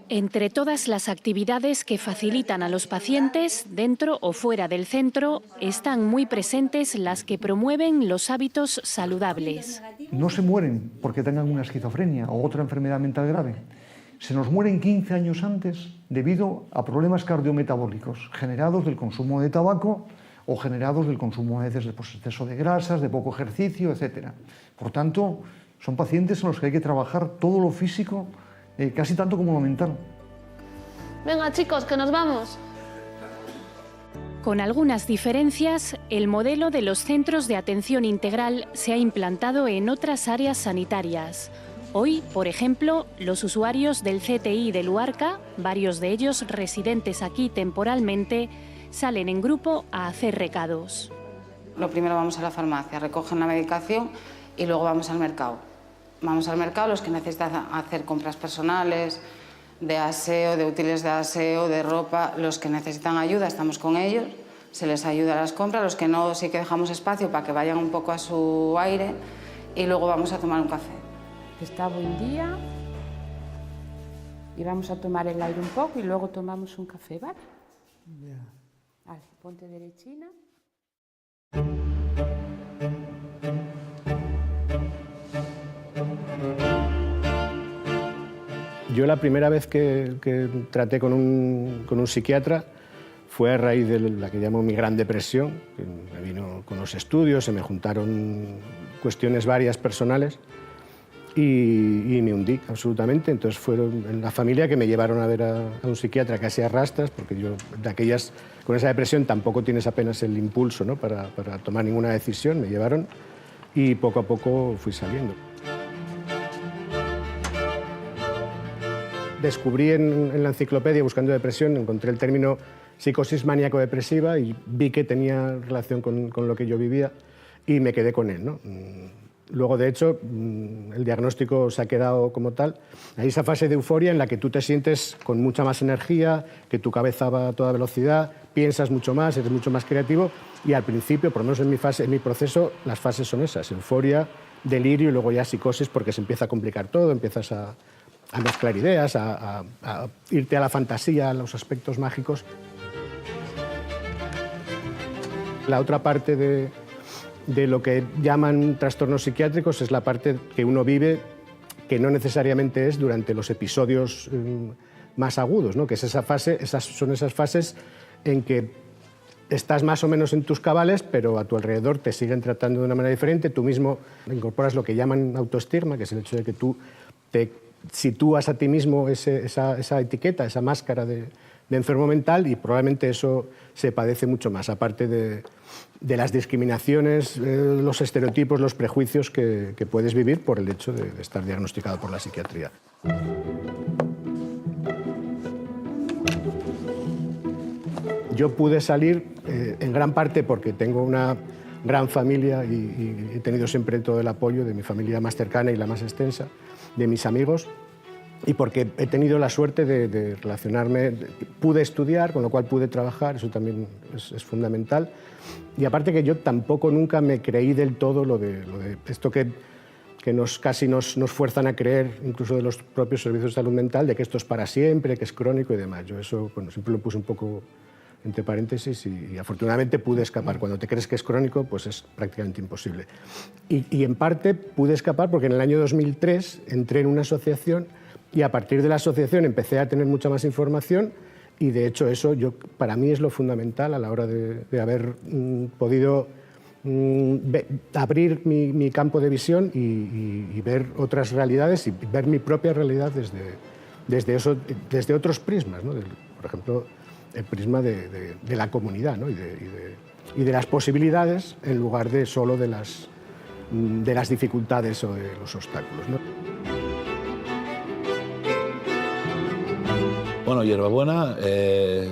Entre todas las actividades que facilitan a los pacientes, dentro o fuera del centro, están muy presentes las que promueven los hábitos saludables. No se mueren porque tengan una esquizofrenia o otra enfermedad mental grave. Se nos mueren 15 años antes debido a problemas cardiometabólicos generados del consumo de tabaco o generados del consumo a veces de exceso de grasas, de poco ejercicio, etc. Por tanto, son pacientes en los que hay que trabajar todo lo físico, casi tanto como lo mental. Venga, chicos, que nos vamos. Con algunas diferencias, el modelo de los centros de atención integral se ha implantado en otras áreas sanitarias. Hoy, por ejemplo, los usuarios del CTI de Luarca, varios de ellos residentes aquí temporalmente, salen en grupo a hacer recados. Lo primero vamos a la farmacia, recogen la medicación y luego vamos al mercado. Vamos al mercado los que necesitan hacer compras personales, de aseo, de útiles de aseo, de ropa. Los que necesitan ayuda, estamos con ellos, se les ayuda a las compras. Los que no, sí que dejamos espacio para que vayan un poco a su aire y luego vamos a tomar un café. Está buen día y vamos a tomar el aire un poco y luego tomamos un café, ¿vale? Vale, ponte derechina. Yo la primera vez que traté con un psiquiatra fue a raíz de la que llamo mi Gran Depresión, que me vino con los estudios, se me juntaron cuestiones varias personales y me hundí absolutamente. Entonces fueron en la familia que me llevaron a ver a un psiquiatra casi a rastras, porque yo de aquellas, con esa depresión tampoco tienes apenas el impulso, ¿no?, para tomar ninguna decisión. Me llevaron y poco a poco fui saliendo. Descubrí en la enciclopedia, buscando depresión, encontré el término psicosis maníaco-depresiva y vi que tenía relación con lo que yo vivía y me quedé con él, ¿no? Luego, de hecho, el diagnóstico se ha quedado como tal. Hay esa fase de euforia en la que tú te sientes con mucha más energía, que tu cabeza va a toda velocidad, piensas mucho más, eres mucho más creativo y al principio, por lo menos en mi proceso, las fases son esas: euforia, delirio y luego ya psicosis, porque se empieza a complicar todo, empiezas a mezclar ideas, a irte a la fantasía, a los aspectos mágicos. La otra parte de lo que llaman trastornos psiquiátricos es la parte que uno vive, que no necesariamente es durante los episodios más agudos, ¿no? Que es son esas fases en que estás más o menos en tus cabales, pero a tu alrededor te siguen tratando de una manera diferente, tú mismo incorporas lo que llaman autoestigma, que es el hecho de que tú te sitúas a ti mismo esa etiqueta, esa máscara de enfermo mental, y probablemente eso se padece mucho más, aparte de las discriminaciones, los estereotipos, los prejuicios que puedes vivir por el hecho de estar diagnosticado por la psiquiatría. Yo pude salir en gran parte porque tengo una gran familia y he tenido siempre todo el apoyo de mi familia más cercana y la más extensa, de mis amigos, y porque he tenido la suerte de relacionarme, pude estudiar, con lo cual pude trabajar, eso también es fundamental. Y aparte que yo tampoco nunca me creí del todo lo de esto que casi nos fuerzan a creer, incluso de los propios servicios de salud mental, de que esto es para siempre, que es crónico y demás. Yo eso, bueno, siempre lo puse un poco entre paréntesis y afortunadamente pude escapar. Cuando te crees que es crónico, pues es prácticamente imposible. Y en parte pude escapar porque en el año 2003 entré en una asociación y a partir de la asociación empecé a tener mucha más información y de hecho eso para mí es lo fundamental a la hora de haber podido abrir mi campo de visión y ver otras realidades y ver mi propia realidad desde otros prismas, ¿no? Por ejemplo, el prisma de la comunidad, ¿no? y de las posibilidades en lugar de solo de las dificultades o de los obstáculos, ¿no? Bueno, Hierbabuena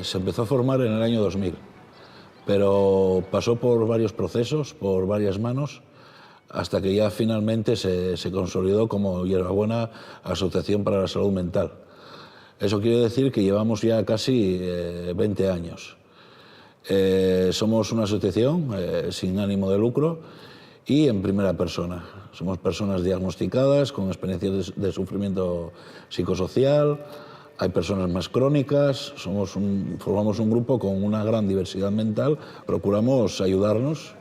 se empezó a formar en el año 2000, pero pasó por varios procesos, por varias manos, hasta que ya finalmente se consolidó como Hierbabuena Asociación para la Salud Mental. Eso quiere decir que llevamos ya casi 20 años. Somos una asociación sin ánimo de lucro y en primera persona. Somos personas diagnosticadas con experiencias de sufrimiento psicosocial, hay personas más crónicas, formamos un grupo con una gran diversidad mental, procuramos ayudarnos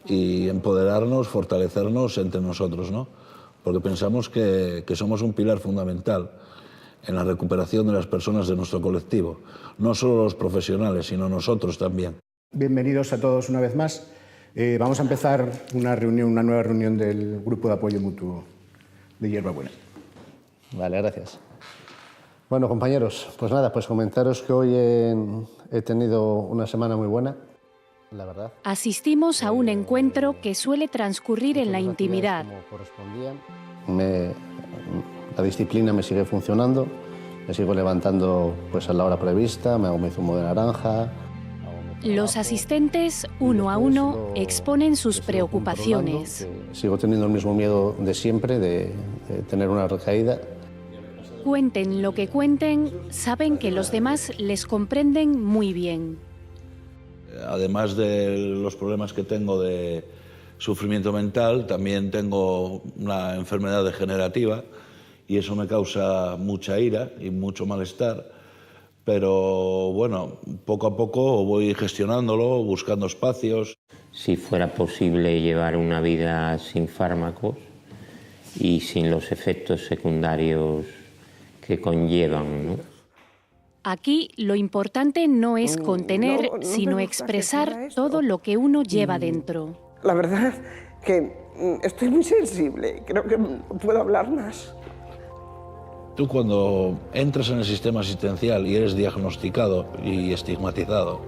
y empoderarnos, fortalecernos entre nosotros, ¿no? Porque pensamos que somos un pilar fundamental en la recuperación de las personas de nuestro colectivo, no solo los profesionales, sino nosotros también. Bienvenidos a todos una vez más. Vamos a empezar una nueva reunión del Grupo de Apoyo Mutuo de Hierbabuena. Vale, gracias. Bueno, compañeros, pues nada, pues comentaros que hoy he tenido una semana muy buena, la verdad. Asistimos a un encuentro que suele transcurrir en la intimidad. La disciplina me sigue funcionando, me sigo levantando pues a la hora prevista, me hago mi zumo de naranja. Los asistentes, uno a uno, exponen sus preocupaciones. Sigo teniendo el mismo miedo de siempre, de tener una recaída. Cuenten lo que cuenten, saben que los demás les comprenden muy bien. Además de los problemas que tengo de sufrimiento mental, también tengo una enfermedad degenerativa y eso me causa mucha ira y mucho malestar. Pero bueno, poco a poco voy gestionándolo, buscando espacios. Si fuera posible llevar una vida sin fármacos y sin los efectos secundarios que conllevan, ¿no? Aquí lo importante no es contener, sino expresar todo lo que uno lleva dentro. La verdad que estoy muy sensible, creo que no puedo hablar más. Tú cuando entras en el sistema asistencial y eres diagnosticado y estigmatizado,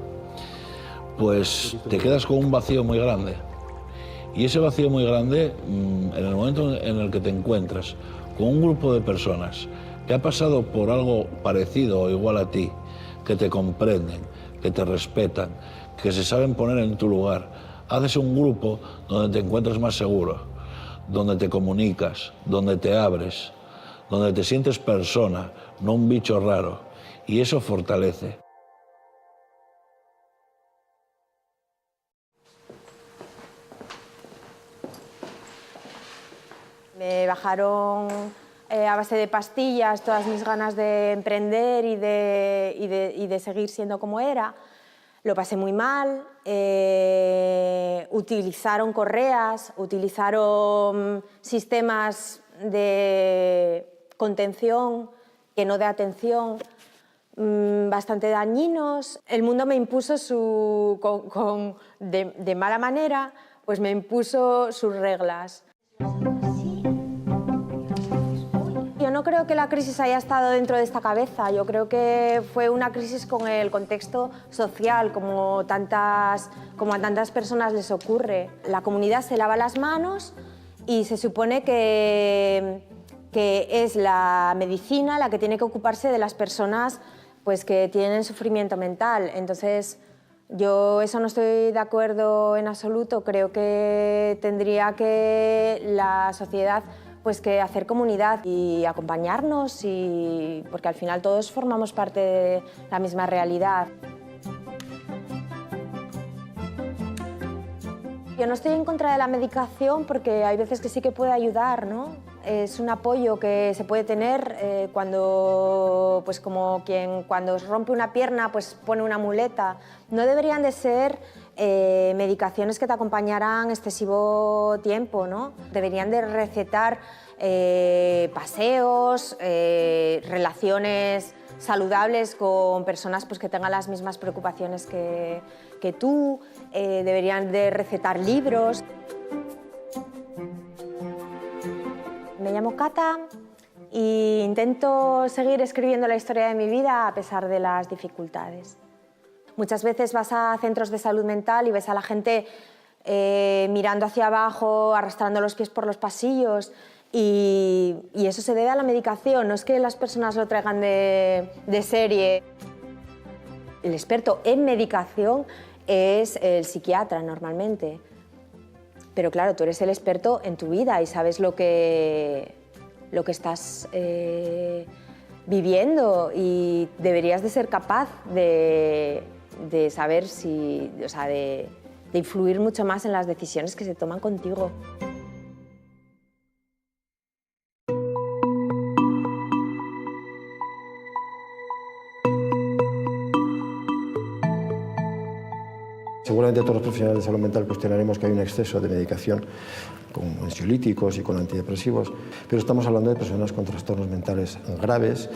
pues te quedas con un vacío muy grande. Y ese vacío muy grande, en el momento en el que te encuentras con un grupo de personas que ha pasado por algo parecido o igual a ti, que te comprenden, que te respetan, que se saben poner en tu lugar, haces un grupo donde te encuentras más seguro, donde te comunicas, donde te abres, donde te sientes persona, no un bicho raro, y eso fortalece. Me bajaron a base de pastillas todas mis ganas de emprender y de seguir siendo como era. Lo pasé muy mal, utilizaron correas, utilizaron sistemas de contención, que no de atención, bastante dañinos. El mundo me impuso de mala manera, pues me impuso sus reglas. Yo no creo que la crisis haya estado dentro de esta cabeza, yo creo que fue una crisis con el contexto social, como a tantas personas les ocurre. La comunidad se lava las manos y se supone que es la medicina la que tiene que ocuparse de las personas pues, que tienen sufrimiento mental. Entonces, yo eso no estoy de acuerdo en absoluto. Creo que tendría que la sociedad pues, que hacer comunidad y acompañarnos, porque al final todos formamos parte de la misma realidad. Yo no estoy en contra de la medicación porque hay veces que sí que puede ayudar, ¿no? Es un apoyo que se puede tener cuando, pues como quien cuando rompe una pierna pues pone una muleta. No deberían de ser medicaciones que te acompañaran excesivo tiempo, ¿no? Deberían de recetar paseos, relaciones saludables con personas pues, que tengan las mismas preocupaciones que tú, deberían de recetar libros. Me llamo Cata e intento seguir escribiendo la historia de mi vida a pesar de las dificultades. Muchas veces vas a centros de salud mental y ves a la gente mirando hacia abajo, arrastrando los pies por los pasillos, y eso se debe a la medicación, no es que las personas lo traigan de serie. El experto en medicación es el psiquiatra normalmente, pero claro, tú eres el experto en tu vida y sabes lo que estás viviendo, y deberías de ser capaz de saber si, o sea, de influir mucho más en las decisiones que se toman contigo. Seguramente todos los profesionales de salud mental cuestionaremos que hay un exceso de medicación con ansiolíticos y con antidepresivos, pero estamos hablando de personas con trastornos mentales graves.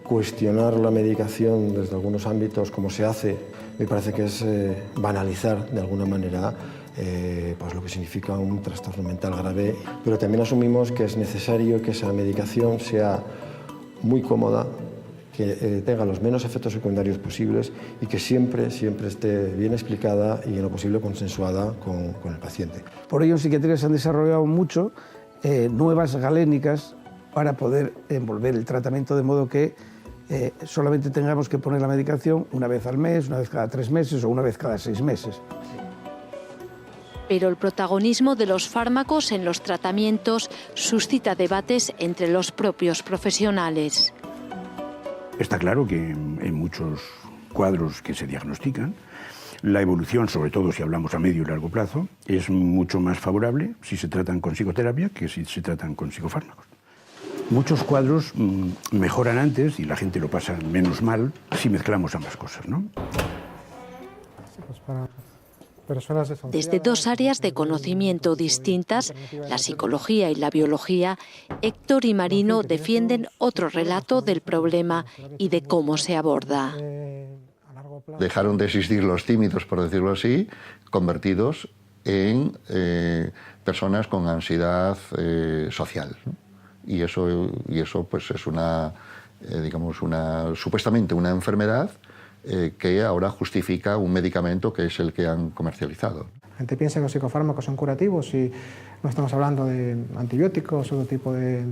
Cuestionar la medicación desde algunos ámbitos, como se hace, me parece que es banalizar de alguna manera pues lo que significa un trastorno mental grave, pero también asumimos que es necesario que esa medicación sea muy cómoda, que tenga los menos efectos secundarios posibles y que siempre esté bien explicada y en lo posible consensuada con el paciente. Por ello en psiquiatría se han desarrollado mucho nuevas galénicas para poder envolver el tratamiento de modo que solamente tengamos que poner la medicación una vez al mes, una vez cada 3 meses o una vez cada 6 meses. Pero el protagonismo de los fármacos en los tratamientos suscita debates entre los propios profesionales. Está claro que en muchos cuadros que se diagnostican, la evolución, sobre todo si hablamos a medio y largo plazo, es mucho más favorable si se tratan con psicoterapia que si se tratan con psicofármacos. Muchos cuadros mejoran antes y la gente lo pasa menos mal si mezclamos ambas cosas, ¿no? Desde 2 áreas de conocimiento distintas, la psicología y la biología, Héctor y Marino defienden otro relato del problema y de cómo se aborda. Dejaron de existir los tímidos, por decirlo así, convertidos en personas con ansiedad social, ¿no? Y eso pues es digamos supuestamente una enfermedad que ahora justifica un medicamento que es el que han comercializado. La gente piensa que los psicofármacos son curativos y no estamos hablando de antibióticos o otro tipo de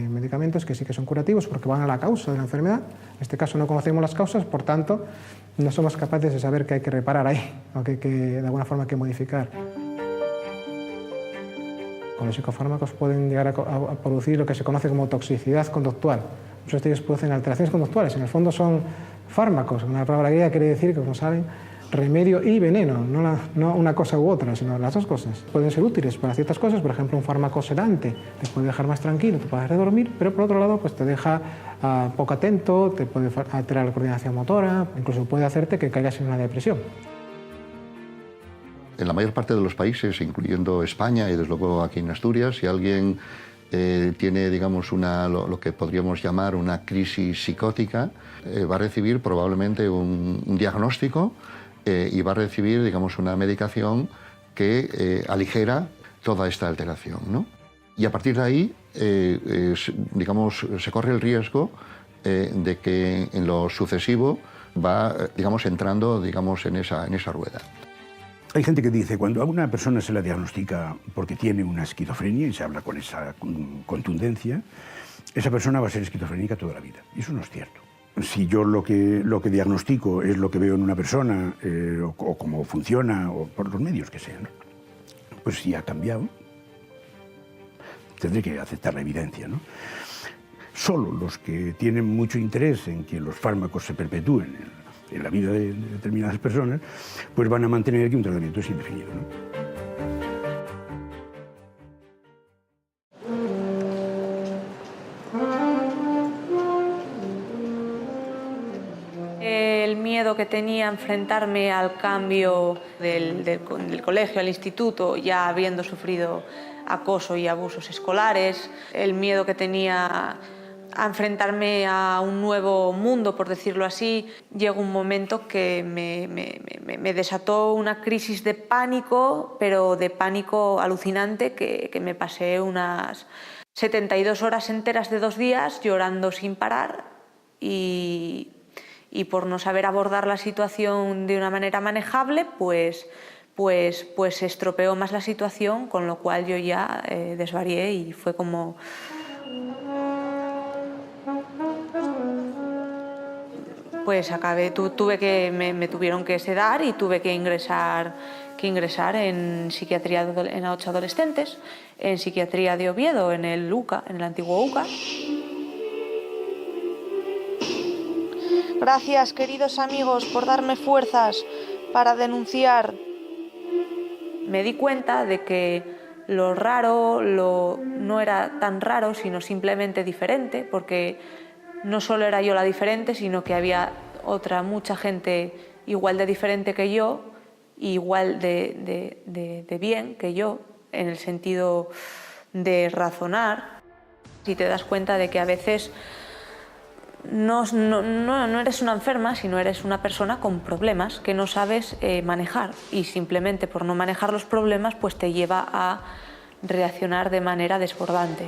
medicamentos que sí que son curativos porque van a la causa de la enfermedad. En este caso no conocemos las causas, por tanto no somos capaces de saber qué hay que reparar ahí o que de alguna forma hay que modificar. Con los psicofármacos pueden llegar a producir lo que se conoce como toxicidad conductual. Muchos de ellos producen alteraciones conductuales. En el fondo son fármacos. Una palabra griega quiere decir que, como saben, remedio y veneno, no una cosa u otra, sino las dos cosas. Pueden ser útiles para ciertas cosas, por ejemplo, un fármaco sedante te puede dejar más tranquilo, te puede dejar de dormir, pero por otro lado pues te deja poco atento, te puede alterar la coordinación motora, incluso puede hacerte que caigas en una depresión. En la mayor parte de los países, incluyendo España y desde luego aquí en Asturias, si alguien tiene, digamos, lo que podríamos llamar una crisis psicótica, va a recibir probablemente un diagnóstico y va a recibir, digamos, una medicación que aligera toda esta alteración, ¿no? Y a partir de ahí, digamos, se corre el riesgo de que en lo sucesivo va, digamos, entrando, digamos, en esa rueda. Hay gente que dice, cuando a una persona se la diagnostica porque tiene una esquizofrenia, y se habla con esa contundencia, esa persona va a ser esquizofrénica toda la vida. Y eso no es cierto. Si yo lo que diagnostico es lo que veo en una persona, o cómo funciona, o por los medios que sean, pues si ha cambiado, tendré que aceptar la evidencia, ¿no? Solo los que tienen mucho interés en que los fármacos se perpetúen en la vida de determinadas personas, pues van a mantener que un tratamiento es indefinido, ¿no? El miedo que tenía a enfrentarme al cambio del colegio al instituto, ya habiendo sufrido acoso y abusos escolares, el miedo que tenía a enfrentarme a un nuevo mundo, por decirlo así, llegó un momento que me desató una crisis de pánico, pero de pánico alucinante, que me pasé unas 72 horas enteras de 2 días llorando sin parar y y por no saber abordar la situación de una manera manejable, pues se estropeó más la situación, con lo cual yo ya desvarié y fue como... Pues acabé, me tuvieron que sedar y tuve que ingresar en psiquiatría en 8 adolescentes, en psiquiatría de Oviedo, en el UCA, en el antiguo UCA. Gracias, queridos amigos, por darme fuerzas para denunciar. Me di cuenta de que lo raro no era tan raro, sino simplemente diferente, porque no solo era yo la diferente, sino que había mucha gente igual de diferente que yo, igual de bien que yo, en el sentido de razonar. Y te das cuenta de que a veces no eres una enferma, sino eres una persona con problemas que no sabes manejar, y simplemente por no manejar los problemas pues te lleva a reaccionar de manera desbordante.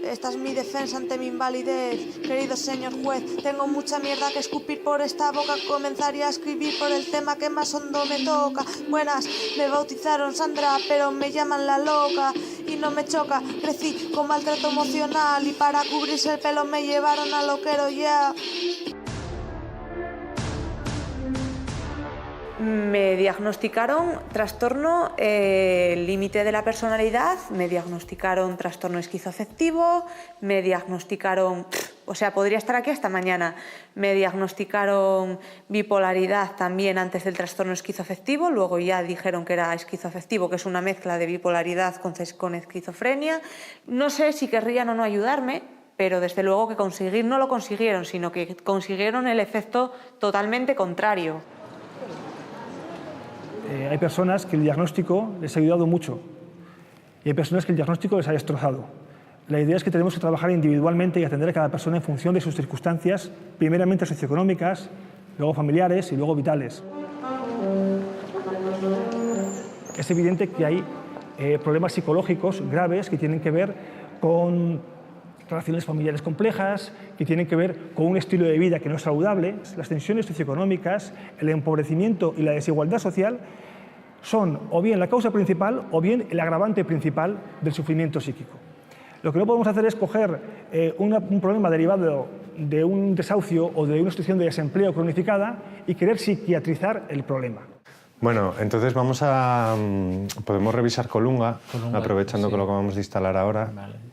Esta es mi defensa ante mi invalidez, querido señor juez. Tengo mucha mierda que escupir por esta boca. Comenzaría a escribir por el tema que más hondo me toca. Buenas, me bautizaron Sandra, pero me llaman la loca. Y no me choca, crecí con maltrato emocional, y para cubrirse el pelo me llevaron al loquero ya. Me diagnosticaron trastorno límite de la personalidad, me diagnosticaron trastorno esquizoafectivo, me diagnosticaron, o sea, podría estar aquí hasta mañana, me diagnosticaron bipolaridad también antes del trastorno esquizoafectivo, luego ya dijeron que era esquizoafectivo, que es una mezcla de bipolaridad con esquizofrenia. No sé si querrían o no ayudarme, pero desde luego que no lo consiguieron, sino que consiguieron el efecto totalmente contrario. Hay personas que el diagnóstico les ha ayudado mucho y hay personas que el diagnóstico les ha destrozado. La idea es que tenemos que trabajar individualmente y atender a cada persona en función de sus circunstancias, primeramente socioeconómicas, luego familiares y luego vitales. Es evidente que hay problemas psicológicos graves que tienen que ver con relaciones familiares complejas, que tienen que ver con un estilo de vida que no es saludable. Las tensiones socioeconómicas, el empobrecimiento y la desigualdad social son o bien la causa principal o bien el agravante principal del sufrimiento psíquico. Lo que no podemos hacer es coger un problema derivado de un desahucio o de una situación de desempleo cronificada y querer psiquiatrizar el problema. Bueno, entonces podemos revisar Colunga, aprovechando que lo acabamos de instalar ahora. Vale.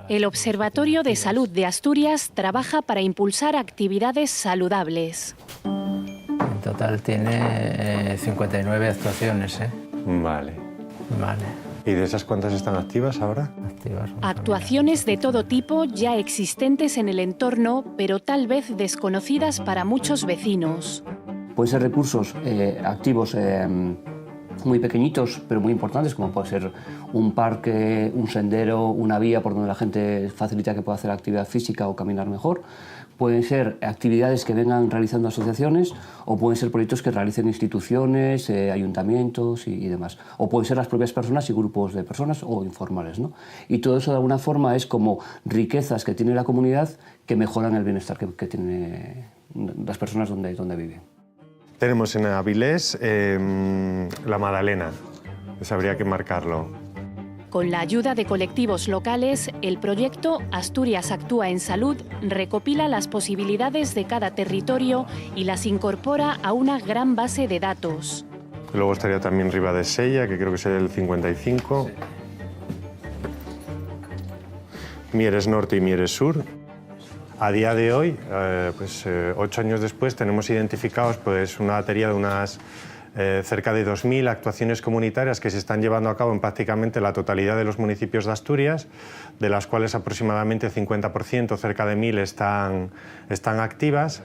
El Observatorio de Salud de Asturias trabaja para impulsar actividades saludables. En total tiene 59 actuaciones. Vale. ¿Y de esas cuántas están activas ahora? Actuaciones de todo tipo ya existentes en el entorno, pero tal vez desconocidas para muchos vecinos. Pueden ser recursos activos muy pequeñitos, pero muy importantes, como puede ser un parque, un sendero, una vía por donde la gente facilita que pueda hacer actividad física o caminar mejor. Pueden ser actividades que vengan realizando asociaciones, o pueden ser proyectos que realicen instituciones, ayuntamientos y demás. O pueden ser las propias personas y grupos de personas o informales, ¿no? Y todo eso de alguna forma es como riquezas que tiene la comunidad que mejoran el bienestar que tienen las personas donde viven. Tenemos en Avilés la Madalena, pues habría que marcarlo. Con la ayuda de colectivos locales, el proyecto Asturias Actúa en Salud recopila las posibilidades de cada territorio y las incorpora a una gran base de datos. Luego estaría también Ribadesella, que creo que es el 55. Sí. Mieres Norte y Mieres Sur. A día de hoy, 8 años después, tenemos identificados una batería de unas cerca de 2.000 actuaciones comunitarias que se están llevando a cabo en prácticamente la totalidad de los municipios de Asturias, de las cuales aproximadamente el 50%, cerca de 1.000, están activas.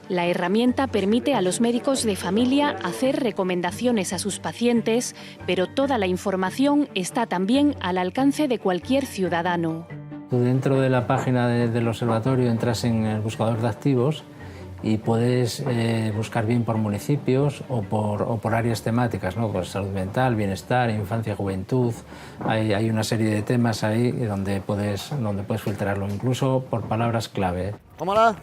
La herramienta permite a los médicos de familia hacer recomendaciones a sus pacientes, pero toda la información está también al alcance de cualquier ciudadano. Dentro de la página del observatorio entras en el buscador de activos y puedes buscar bien por municipios o por áreas temáticas, ¿no? Pues salud mental, bienestar, infancia, juventud. Hay una serie de temas ahí donde puedes filtrarlo, incluso por palabras clave. Tómala.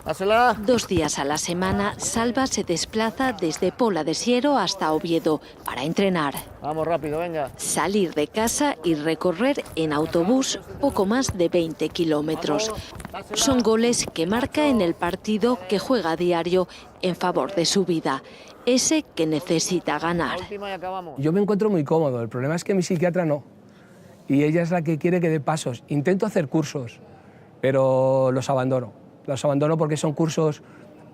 Dásela. 2 días a la semana, Salva se desplaza desde Pola de Siero hasta Oviedo para entrenar. Vamos rápido, venga. Salir de casa y recorrer en autobús poco más de 20 kilómetros. Son goles que marca en el partido que juega a diario en favor de su vida, ese que necesita ganar. Yo me encuentro muy cómodo, el problema es que mi psiquiatra no. Y ella es la que quiere que dé pasos. Intento hacer cursos, pero los abandono. Los abandono porque son cursos,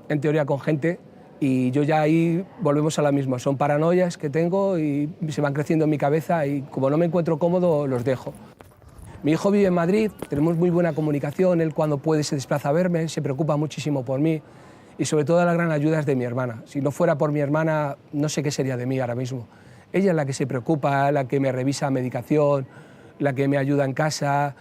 en teoría, con gente, y yo ya ahí volvemos a lo mismo. Son paranoias que tengo y se van creciendo en mi cabeza y como no me encuentro cómodo, los dejo. Mi hijo vive en Madrid, tenemos muy buena comunicación, él cuando puede se desplaza a verme, se preocupa muchísimo por mí y sobre todo la gran ayuda es de mi hermana. Si no fuera por mi hermana, no sé qué sería de mí ahora mismo. Ella es la que se preocupa, la que me revisa medicación, la que me ayuda en casa,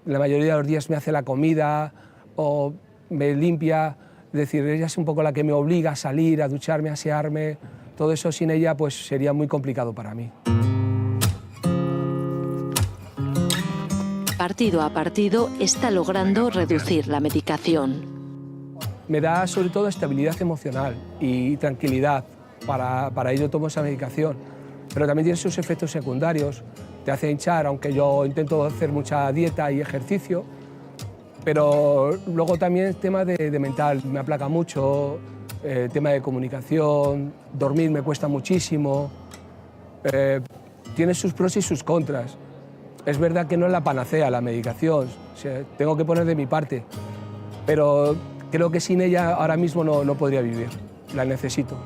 la mayoría de los días me hace la comida o me limpia, es decir, ella es un poco la que me obliga a salir, a ducharme, a asearme, todo eso sin ella pues sería muy complicado para mí. Partido a partido está logrando reducir la medicación. Me da sobre todo estabilidad emocional y tranquilidad, para ello tomo esa medicación, pero también tiene sus efectos secundarios, te hace hinchar, aunque yo intento hacer mucha dieta y ejercicio, pero luego también el tema de mental me aplaca mucho, el tema de comunicación, dormir me cuesta muchísimo, tiene sus pros y sus contras. Es verdad que no es la panacea la medicación, o sea, tengo que poner de mi parte, pero creo que sin ella ahora mismo no podría vivir, la necesito.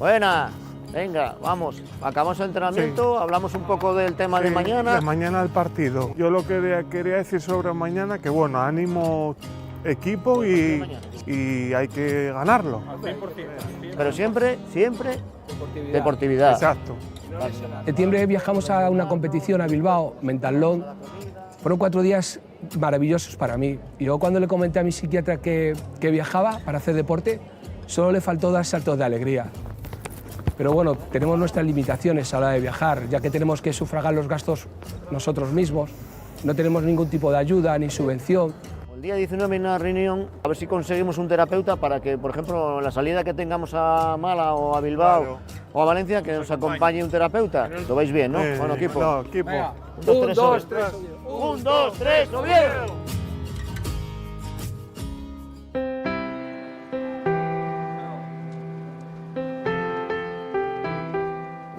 Buena, venga, vamos, acabamos el entrenamiento, hablamos un poco del tema de mañana. De mañana el partido. Yo lo que quería decir sobre mañana, que bueno, ánimo equipo y hay que ganarlo. Pero siempre deportividad. Exacto. En septiembre viajamos a una competición a Bilbao, Mentalón. Fueron 4 días maravillosos para mí. Y yo cuando le comenté a mi psiquiatra que viajaba para hacer deporte, solo le faltó dar saltos de alegría. Pero bueno, tenemos nuestras limitaciones a la hora de viajar, ya que tenemos que sufragar los gastos nosotros mismos. No tenemos ningún tipo de ayuda ni subvención. El día 19 hay una reunión, a ver si conseguimos un terapeuta para que, por ejemplo, en la salida que tengamos a Málaga o a Bilbao o a Valencia, que nos acompañe un terapeuta. Lo veis bien, ¿no? Bueno, equipo. No, equipo. 1, 2, 3. 1, 2, 3, Oviedo.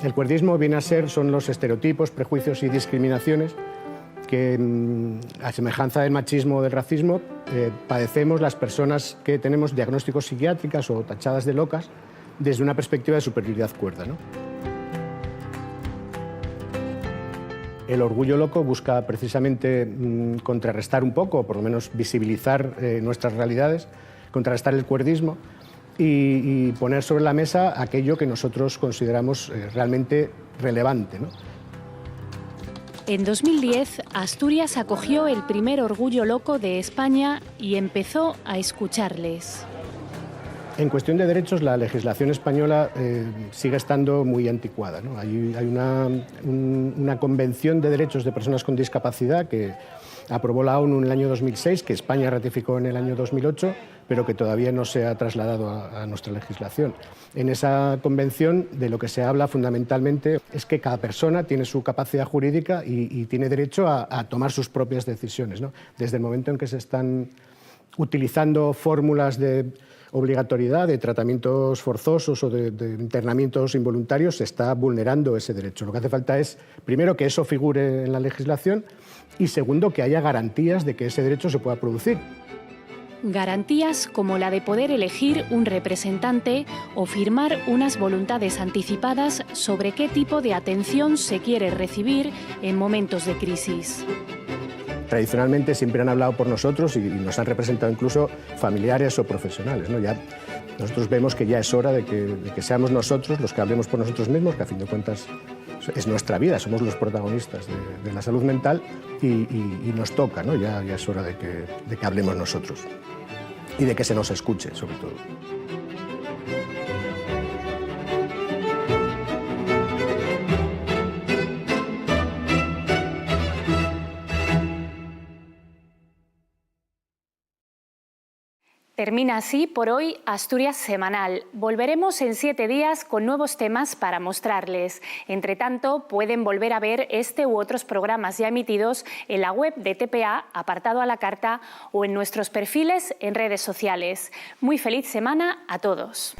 El cuerdismo viene a ser, son los estereotipos, prejuicios y discriminaciones que, a semejanza del machismo o del racismo, padecemos las personas que tenemos diagnósticos psiquiátricos o tachadas de locas desde una perspectiva de superioridad cuerda, ¿no? El orgullo loco busca precisamente contrarrestar un poco, o por lo menos visibilizar nuestras realidades, contrarrestar el cuerdismo y poner sobre la mesa aquello que nosotros consideramos realmente relevante, ¿no? En 2010, Asturias acogió el primer Orgullo Loco de España y empezó a escucharles. En cuestión de derechos, la legislación española sigue estando muy anticuada, ¿no? Hay una Convención de Derechos de Personas con Discapacidad que aprobó la ONU en el año 2006, que España ratificó en el año 2008, pero que todavía no se ha trasladado a nuestra legislación. En esa convención de lo que se habla fundamentalmente es que cada persona tiene su capacidad jurídica y tiene derecho a tomar sus propias decisiones, ¿no? Desde el momento en que se están utilizando fórmulas de obligatoriedad, de tratamientos forzosos o de internamientos involuntarios, se está vulnerando ese derecho. Lo que hace falta es, primero, que eso figure en la legislación y, segundo, que haya garantías de que ese derecho se pueda producir. Garantías como la de poder elegir un representante o firmar unas voluntades anticipadas sobre qué tipo de atención se quiere recibir en momentos de crisis. Tradicionalmente siempre han hablado por nosotros y nos han representado incluso familiares o profesionales, ¿no? Ya nosotros vemos que ya es hora de que seamos nosotros los que hablemos por nosotros mismos, que a fin de cuentas es nuestra vida, somos los protagonistas de la salud mental y nos toca, ¿no? Ya es hora de que hablemos nosotros y de que se nos escuche, sobre todo. Termina así por hoy Asturias Semanal. Volveremos en 7 días con nuevos temas para mostrarles. Entre tanto, pueden volver a ver este u otros programas ya emitidos en la web de TPA, apartado a la carta, o en nuestros perfiles en redes sociales. Muy feliz semana a todos.